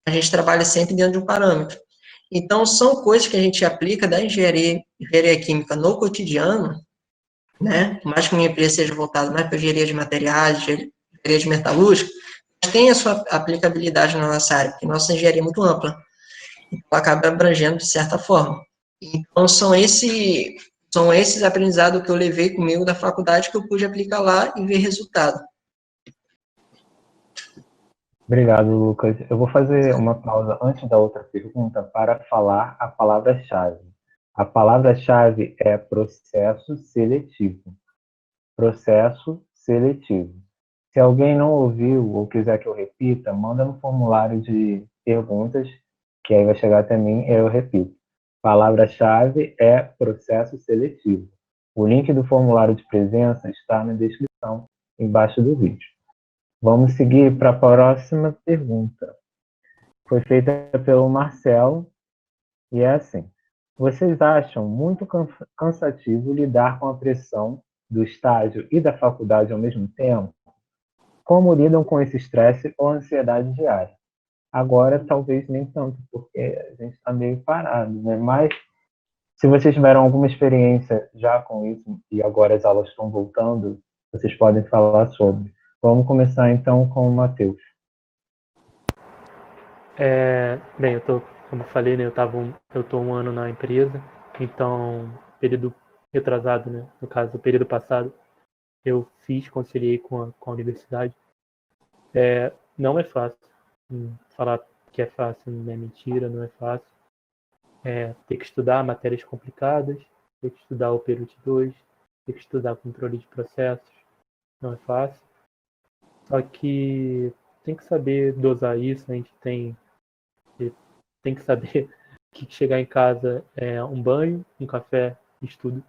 A gente trabalha sempre dentro de um parâmetro. Então, são coisas que a gente aplica da engenharia química no cotidiano, né? Por mais que a minha empresa seja voltada mais para engenharia de materiais, engenharia de metalúrgica, tem a sua aplicabilidade na nossa área, porque nossa engenharia é muito ampla, então acaba abrangendo de certa forma. Então, são esses aprendizados que eu levei comigo da faculdade que eu pude aplicar lá e ver resultado. Obrigado, Lucas. Eu vou fazer uma pausa antes da outra pergunta para falar a palavra-chave. A palavra-chave é processo seletivo. Processo seletivo. Se alguém não ouviu ou quiser que eu repita, manda no formulário de perguntas, que aí vai chegar até mim e eu repito. Palavra-chave é processo seletivo. O link do formulário de presença está na descrição embaixo do vídeo. Vamos seguir para a próxima pergunta. Foi feita pelo Marcelo e é assim. Vocês acham muito cansativo lidar com a pressão do estágio e da faculdade ao mesmo tempo? Como lidam com esse estresse ou ansiedade diária? Agora, talvez nem tanto, porque a gente está meio parado, né? Mas, se vocês tiveram alguma experiência já com isso e agora as aulas estão voltando, vocês podem falar sobre. Vamos começar, então, com o Matheus. Bem, como eu falei, né, eu tô um ano na empresa, então, período retrasado, né, no caso, o período passado, eu conciliei com a universidade. Não é fácil. Falar que é fácil não é mentira, não é fácil. Ter que estudar matérias complicadas, ter que estudar o PERUT 2, ter que estudar controle de processos, não é fácil. Só que tem que saber dosar isso, a gente tem que saber que chegar em casa é um banho, um café, estudo,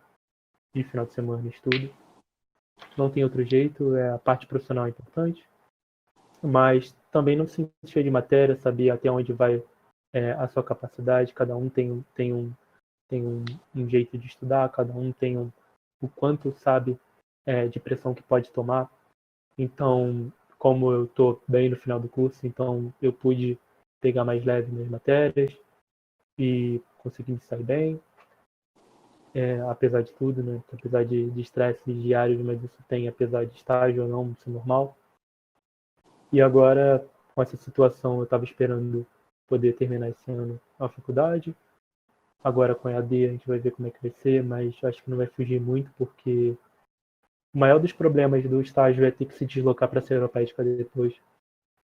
e final de semana estudo. Não tem outro jeito, a parte profissional é importante, mas também não se encher de matéria, saber até onde vai a sua capacidade, cada um tem um jeito de estudar, cada um tem o quanto sabe de pressão que pode tomar. Então, como eu estou bem no final do curso, então eu pude pegar mais leve nas matérias e conseguir me sair bem, apesar de tudo, né? Apesar de estresse diários, mas isso tem, apesar de estágio ou não, isso é normal. E agora, com essa situação, eu estava esperando poder terminar esse ano a faculdade. Agora com a EAD a gente vai ver como é que vai ser, mas acho que não vai fugir muito, porque o maior dos problemas do estágio é ter que se deslocar para a Seropédica depois,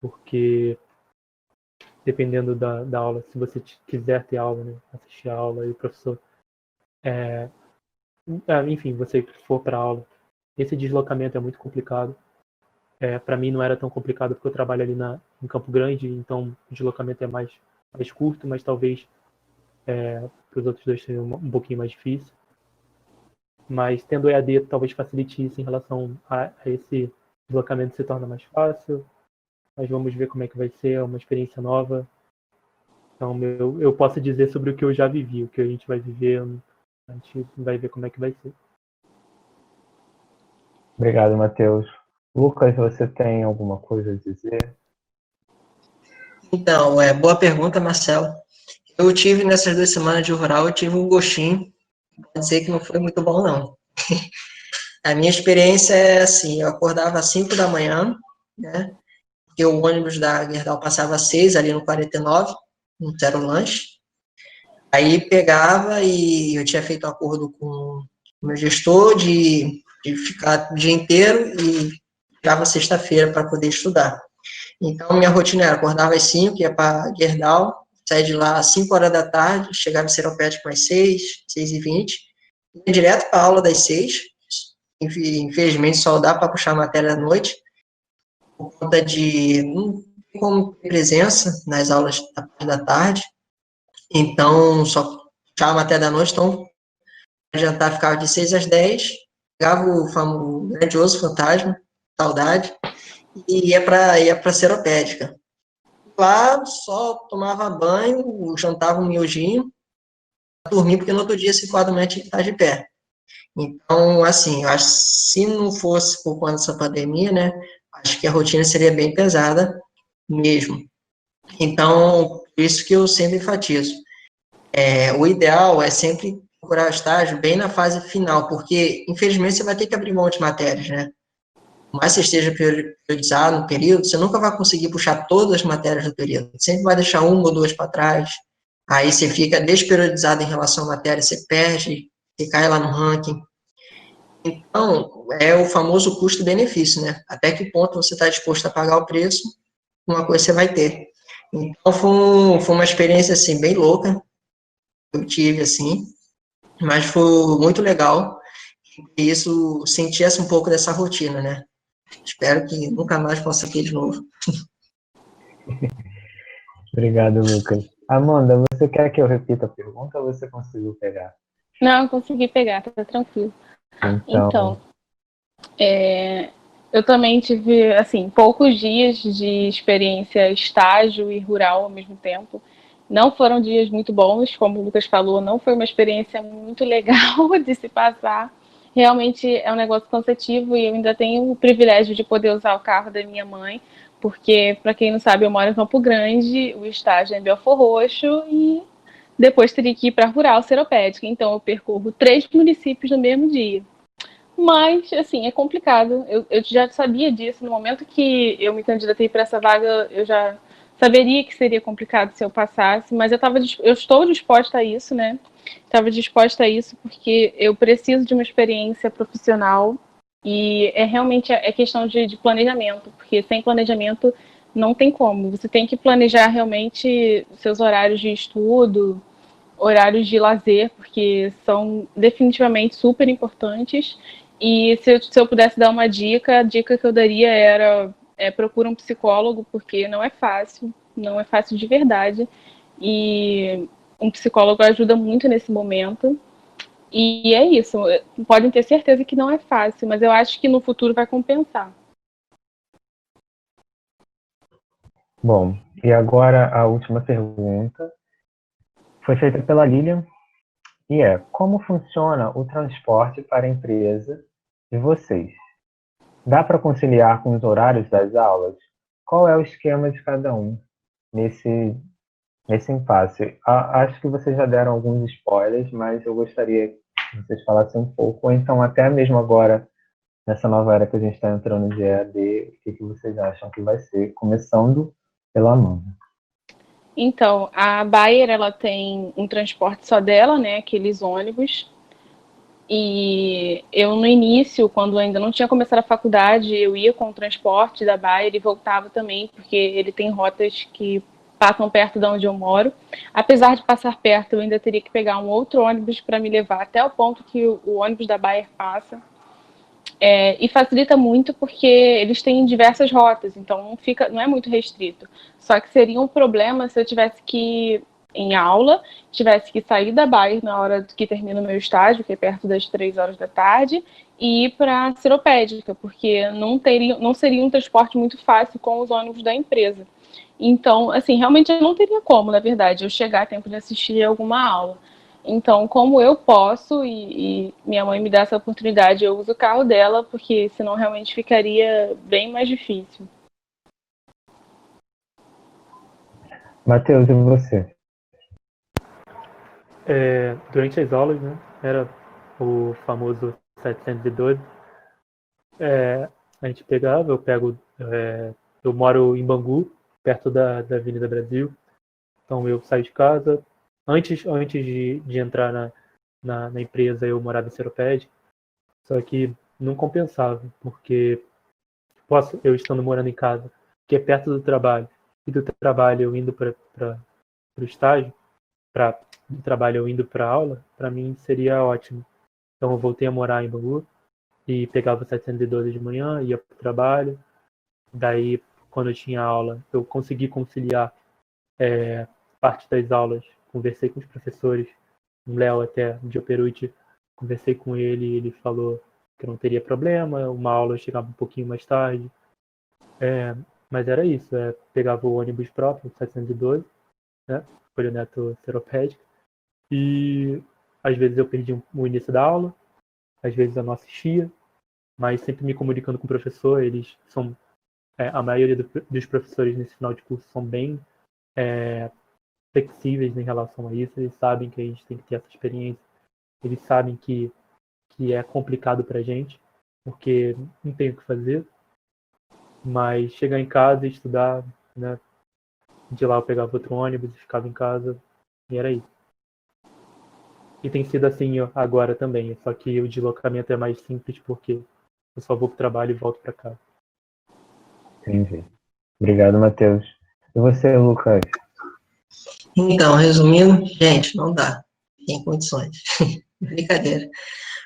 porque dependendo da aula, se você quiser ter aula, né, assistir a aula e o professor, enfim, você for para a aula, esse deslocamento é muito complicado. Para mim não era tão complicado porque eu trabalho ali em Campo Grande, então o deslocamento é mais curto, mas talvez para os outros dois seja um pouquinho mais difícil. Mas tendo o EAD talvez facilite isso em relação a esse deslocamento, se torna mais fácil. Mas vamos ver como é que vai ser, é uma experiência nova. Então eu posso dizer sobre o que eu já vivi, o que a gente vai viver, a gente vai ver como é que vai ser. Obrigado, Matheus. Lucas, você tem alguma coisa a dizer? Então, boa pergunta, Marcelo. Eu tive, nessas 2 semanas de rural, eu tive um gostinho, vou dizer que não foi muito bom, não. A minha experiência é assim, eu acordava às 5 da manhã, né, porque o ônibus da Gerdau passava às 6, ali no 49, no Zero Lanche. Aí pegava e eu tinha feito um acordo com o meu gestor de ficar o dia inteiro e ficava sexta-feira para poder estudar. Então, minha rotina era, acordava às 5, ia para Gerdau, saía de lá às 5 horas da tarde, chegava em Seropédica às 6, 6h20, ia direto para a aula das 6, infelizmente só dá para puxar a matéria à noite, por conta de não tem como ter presença nas aulas da parte da tarde, então só puxava a matéria da noite, então jantar ficava de 6 às 10, pegava o grandioso fantasma, saudade, e ia para Seropédica. Lá só tomava banho, jantava um miojinho, dormir, porque no outro dia, 5 horas da manhã, tinha que estar de pé. Então, assim, eu acho que se não fosse por conta dessa pandemia, né, acho que a rotina seria bem pesada mesmo. Então, por isso que eu sempre enfatizo. O ideal é sempre procurar o estágio bem na fase final, porque, infelizmente, você vai ter que abrir mão de matérias, né? Por mais que você esteja priorizado no período, você nunca vai conseguir puxar todas as matérias do período. Sempre vai deixar uma ou duas para trás. Aí você fica despriorizado em relação à matéria, você perde, você cai lá no ranking. Então, é o famoso custo-benefício, né? Até que ponto você está disposto a pagar o preço, uma coisa você vai ter. Então, foi uma experiência, assim, bem louca, que eu tive, assim, mas foi muito legal, e isso, sentisse um pouco dessa rotina, né? Espero que nunca mais possa ter de novo. Obrigado, Lucas. Amanda, você quer que eu repita a pergunta ou você conseguiu pegar? Não, consegui pegar, tá tranquilo. Então, Então, eu também tive, assim, poucos dias de experiência estágio e rural ao mesmo tempo. Não foram dias muito bons, como o Lucas falou, não foi uma experiência muito legal de se passar. Realmente é um negócio cansativo e eu ainda tenho o privilégio de poder usar o carro da minha mãe, porque, para quem não sabe, eu moro em Campo Grande, o estágio é em Belfor Roxo e depois teria que ir para Rural Seropédica. Então eu percorro 3 municípios no mesmo dia. Mas, assim, é complicado. Eu já sabia disso. No momento que eu me candidatei para essa vaga, eu já saberia que seria complicado se eu passasse, mas eu estou disposta a isso, né? Estava disposta a isso porque eu preciso de uma experiência profissional e realmente questão de planejamento, porque sem planejamento não tem como. Você tem que planejar realmente seus horários de estudo, horários de lazer, porque são definitivamente super importantes. E se eu pudesse dar uma dica, a dica que eu daria era procura um psicólogo, porque não é fácil, não é fácil de verdade. E um psicólogo ajuda muito nesse momento. E é isso, podem ter certeza que não é fácil, mas eu acho que no futuro vai compensar. bom, e agora a última pergunta foi feita pela Lilian e como funciona o transporte para a empresa de vocês? Dá para conciliar com os horários das aulas? Qual é o esquema de cada um nesse impasse? Acho que vocês já deram alguns spoilers, mas eu gostaria que vocês falassem um pouco, ou então até mesmo agora, nessa nova era que a gente está entrando de EAD, o que vocês acham que vai ser, começando pela Amanda. Então, a Bayer, ela tem um transporte só dela, né, aqueles ônibus. E eu, no início, quando ainda não tinha começado a faculdade, eu ia com o transporte da Bayer e voltava também, porque ele tem rotas que passam perto de onde eu moro. Apesar de passar perto, eu ainda teria que pegar um outro ônibus para me levar até o ponto que o ônibus da Bayer passa. E facilita muito porque eles têm diversas rotas, então não é muito restrito. Só que seria um problema se eu tivesse que ir em aula, tivesse que sair da Bayer na hora que termina o meu estágio, que é perto das 3 horas da tarde, e ir para a Seropédica, porque não seria um transporte muito fácil com os ônibus da empresa. Então, assim, realmente eu não teria como, na verdade, eu chegar a tempo de assistir alguma aula. Então, como eu posso e minha mãe me dá essa oportunidade, eu uso o carro dela, porque senão realmente ficaria bem mais difícil. Matheus, e você? Durante as aulas, né, era o famoso 712. A gente pegava, eu moro em Bangu, perto da Avenida Brasil, então eu saio de casa. Antes de entrar na empresa, eu morava em Seropédica, só que não compensava, porque eu estando morando em casa, que é perto do trabalho, e do trabalho eu indo para o estágio, do trabalho eu indo para aula, para mim seria ótimo. Então eu voltei a morar em Bangu e pegava o 712 de manhã, ia para o trabalho. Daí, quando eu tinha aula, eu consegui conciliar parte das aulas. Conversei com os professores, o Léo até, de Operuti, conversei com ele e ele falou que não teria problema, uma aula eu chegava um pouquinho mais tarde. Mas era isso, pegava o ônibus próprio, 712, né, Folha Neto Seropédica, e às vezes eu perdi o início da aula, às vezes eu não assistia, mas sempre me comunicando com o professor. Eles são, a maioria dos professores nesse final de curso são bem flexíveis em relação a isso. Eles sabem que a gente tem que ter essa experiência, eles sabem que é complicado pra gente, porque não tem o que fazer, mas chegar em casa e estudar, né, de lá eu pegava outro ônibus e ficava em casa, e era isso. E tem sido assim agora também, só que o deslocamento é mais simples porque eu só vou pro trabalho e volto para casa. Entendi. Obrigado, Matheus. E você, Lucas? Então, resumindo, gente, não dá. Tem condições. Brincadeira.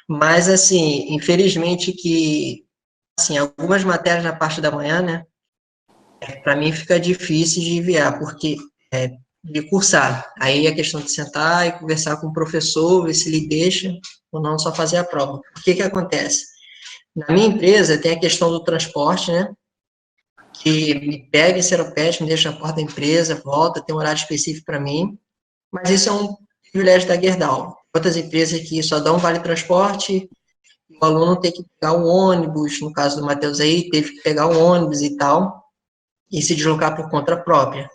Mas, assim, infelizmente que, assim, algumas matérias na parte da manhã, né, para mim fica difícil de enviar, porque de cursar. Aí a questão de sentar e conversar com o professor, ver se ele deixa ou não só fazer a prova. O que que acontece? Na minha empresa tem a questão do transporte, né, que me pega em Seropédica, me deixa na porta da empresa, volta, tem um horário específico para mim, mas isso é um privilégio da Gerdau. Outras empresas que só dão vale transporte, o aluno tem que pegar um ônibus, no caso do Matheus aí, teve que pegar um ônibus e tal, e se deslocar por conta própria.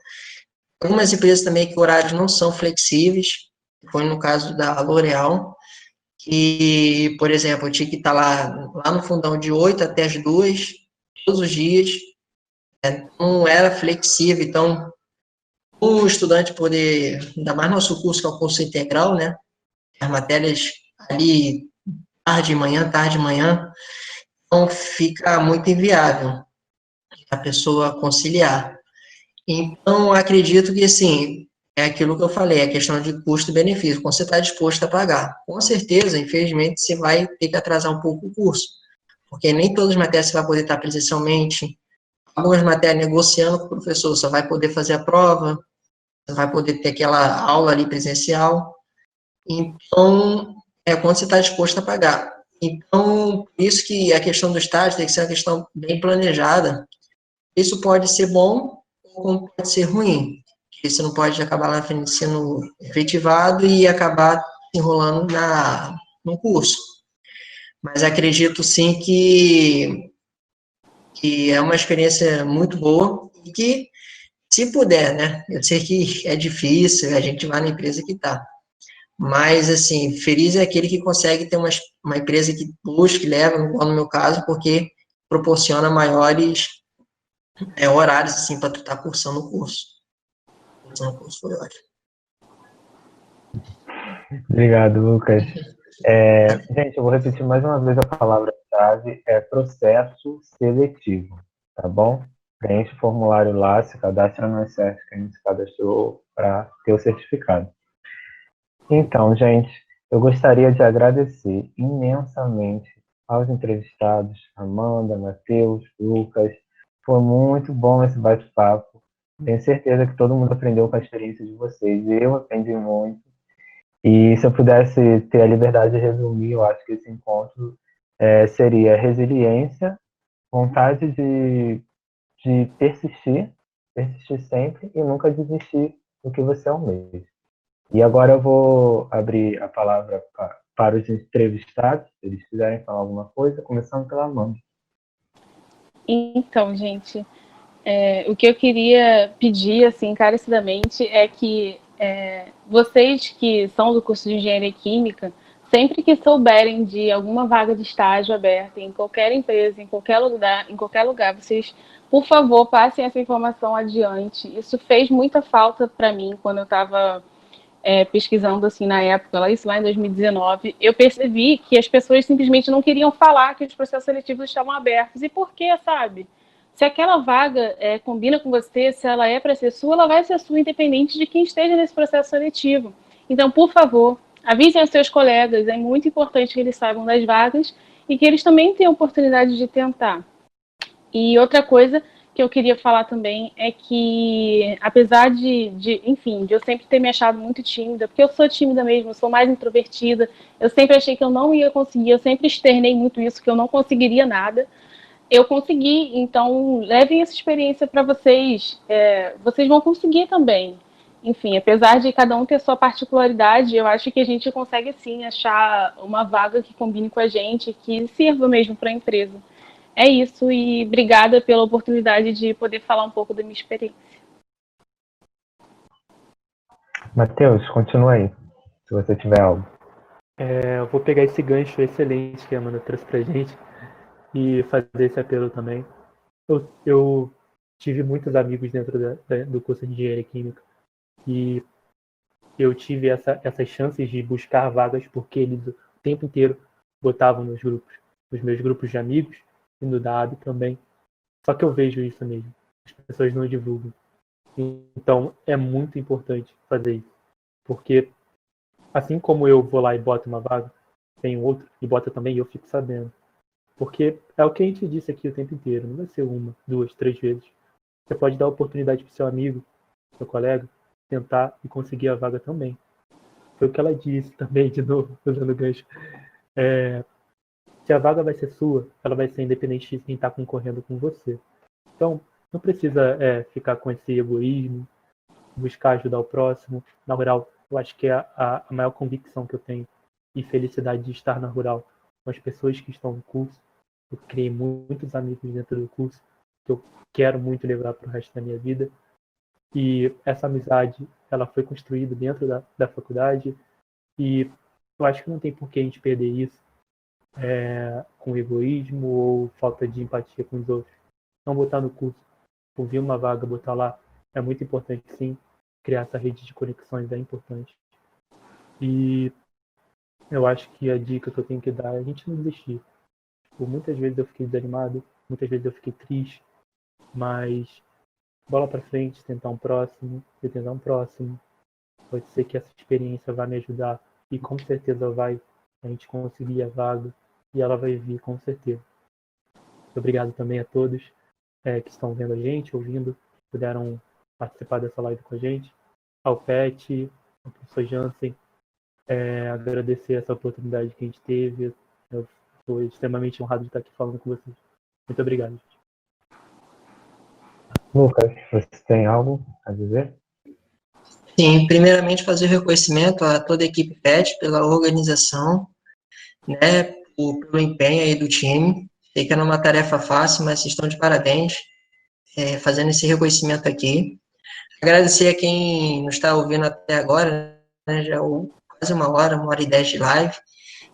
Algumas empresas também que horários não são flexíveis, foi no caso da L'Oréal, que, por exemplo, eu tinha que estar lá no fundão de 8 até as 2, todos os dias, não era flexível, então o estudante poder, ainda mais nosso curso, que é o curso integral, né, as matérias ali tarde e manhã, então fica muito inviável a pessoa conciliar. Então, acredito que, assim, é aquilo que eu falei, a questão de custo-benefício, quando você está disposto a pagar. Com certeza, infelizmente, você vai ter que atrasar um pouco o curso, porque nem todas as matérias você vai poder estar presencialmente, algumas matérias negociando com o professor, você vai poder fazer a prova, você vai poder ter aquela aula ali presencial. Então, quando você está disposto a pagar. Então, por isso que a questão do estágio tem que ser uma questão bem planejada. Isso pode ser bom ou pode ser ruim. Porque você não pode acabar lá na frente sendo efetivado e acabar se enrolando no curso. Mas acredito sim que é uma experiência muito boa e que, se puder, né? Eu sei que é difícil, a gente vai na empresa que está. Mas, assim, feliz é aquele que consegue ter uma empresa que busca, que leva, igual no meu caso, porque proporciona maiores horários, assim, para tu estar cursando o curso. Cursando o curso foi ótimo. Obrigado, Lucas. Gente, eu vou repetir mais uma vez a palavra-chave, processo seletivo, tá bom? Preenche o formulário lá, se cadastra no Acess que a gente se cadastrou para ter o certificado. Então, gente, eu gostaria de agradecer imensamente aos entrevistados, Amanda, Matheus, Lucas. Foi muito bom esse bate-papo. Tenho certeza que todo mundo aprendeu com a experiência de vocês. Eu aprendi muito. E se eu pudesse ter a liberdade de resumir, eu acho que esse encontro seria resiliência, vontade de persistir sempre e nunca desistir do que você almeja. E agora eu vou abrir a palavra para os entrevistados, se eles quiserem falar alguma coisa, começando pela Amanda. Então, gente, o que eu queria pedir, assim, encarecidamente, é que vocês que são do curso de Engenharia Química, sempre que souberem de alguma vaga de estágio aberta em qualquer empresa, em qualquer lugar, vocês, por favor, passem essa informação adiante. Isso fez muita falta para mim quando eu estava pesquisando assim na época, isso lá em 2019, eu percebi que as pessoas simplesmente não queriam falar que os processos seletivos estavam abertos. E por quê, sabe? Se aquela vaga combina com você, se ela é para ser sua, ela vai ser sua, independente de quem esteja nesse processo seletivo. Então, por favor, avisem aos seus colegas, é muito importante que eles saibam das vagas e que eles também tenham oportunidade de tentar. E outra coisa que eu queria falar também é que, apesar enfim, de eu sempre ter me achado muito tímida, porque eu sou tímida mesmo, eu sou mais introvertida, eu sempre achei que eu não ia conseguir, eu sempre externei muito isso, que eu não conseguiria nada. Eu consegui, então levem essa experiência para vocês, vocês vão conseguir também. Enfim, apesar de cada um ter sua particularidade, eu acho que a gente consegue sim achar uma vaga que combine com a gente, que sirva mesmo para a empresa. É isso, e obrigada pela oportunidade de poder falar um pouco da minha experiência. Matheus, continua aí, se você tiver algo. Eu vou pegar esse gancho excelente que a Amanda trouxe pra gente e fazer esse apelo também. Eu tive muitos amigos dentro do curso de Engenharia Química e eu tive essas chances de buscar vagas porque eles o tempo inteiro botavam nos meus grupos de amigos e no da AB também. Só que eu vejo isso mesmo, as pessoas não divulgam. Então é muito importante fazer isso, porque assim como eu vou lá e boto uma vaga, tem outro e bota também e eu fico sabendo. Porque é o que a gente disse aqui o tempo inteiro, não vai ser uma, duas, três vezes. Você pode dar oportunidade para seu amigo, seu colega, tentar e conseguir a vaga também. Foi o que ela disse também, de novo, usando o gancho. Se a vaga vai ser sua, ela vai ser independente de quem está concorrendo com você. Então, não precisa ficar com esse egoísmo, buscar ajudar o próximo. Na Rural, eu acho que é a maior convicção que eu tenho e felicidade de estar na Rural com as pessoas que estão no curso. Eu criei muitos amigos dentro do curso que eu quero muito levar para o resto da minha vida. E essa amizade, ela foi construída dentro da faculdade e eu acho que não tem por que a gente perder isso com egoísmo ou falta de empatia com os outros. Não botar no curso, ouvir uma vaga, botar lá, é muito importante sim. Criar essa rede de conexões é importante. E eu acho que a dica que eu tenho que dar é a gente não desistir. Muitas vezes eu fiquei desanimado, muitas vezes eu fiquei triste, mas bola para frente, tentar um próximo, tentar um próximo. Pode ser que essa experiência vai me ajudar e com certeza vai a gente conseguir a vaga e ela vai vir com certeza. Obrigado também a todos que estão vendo a gente, ouvindo, puderam participar dessa live com a gente. Ao Pet, ao professor Jansen, agradecer essa oportunidade que a gente teve. Eu estou extremamente honrado de estar aqui falando com vocês. Muito obrigado, gente. Lucas, você tem algo a dizer? Sim, primeiramente fazer reconhecimento a toda a equipe PET pela organização, né, pelo empenho aí do time. Sei que era uma tarefa fácil, mas vocês estão de parabéns fazendo esse reconhecimento aqui. Agradecer a quem nos está ouvindo até agora, né, já quase 1h e 10 de live.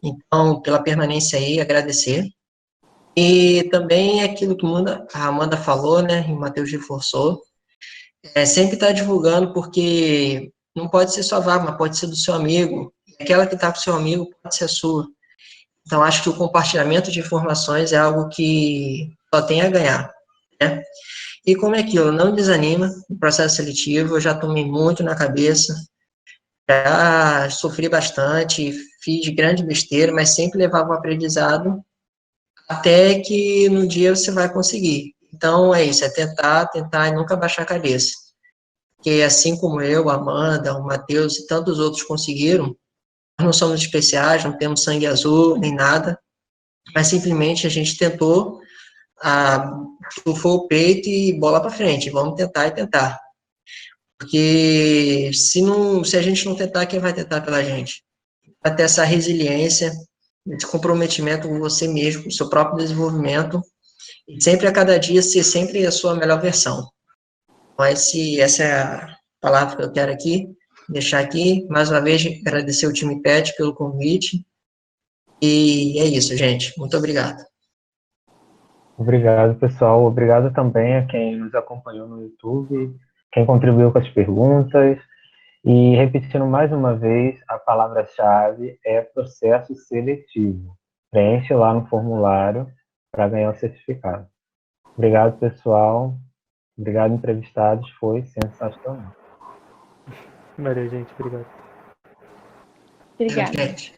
Então, pela permanência aí, agradecer. E também aquilo que a Amanda falou, né, e o Matheus reforçou, sempre estar divulgando, porque não pode ser sua vaga, mas pode ser do seu amigo. Aquela que está com o seu amigo pode ser a sua. Então, acho que o compartilhamento de informações é algo que só tem a ganhar, né? E como é aquilo, não desanima no processo seletivo, eu já tomei muito na cabeça, já sofri bastante, fiz grande besteira, mas sempre levava um aprendizado até que no dia você vai conseguir. Então, é isso, é tentar e nunca baixar a cabeça. Porque assim como eu, a Amanda, o Matheus e tantos outros conseguiram, nós não somos especiais, não temos sangue azul, nem nada, mas simplesmente a gente tentou, estufou o peito e bola para frente, vamos tentar e tentar. Porque se a gente não tentar, quem vai tentar pela gente? Para ter essa resiliência, esse comprometimento com você mesmo, com o seu próprio desenvolvimento, e sempre a cada dia ser sempre a sua melhor versão. Mas essa é a palavra que eu quero aqui, deixar aqui. Mais uma vez, agradecer o time PET pelo convite. E é isso, gente. Muito obrigado. Obrigado, pessoal. Obrigado também a quem nos acompanhou no YouTube, quem contribuiu com as perguntas. E repetindo mais uma vez, a palavra-chave é processo seletivo. Preenche lá no formulário para ganhar o certificado. Obrigado, pessoal. Obrigado, entrevistados. Foi sensacional. Valeu, gente. Obrigado. Obrigada. Gente.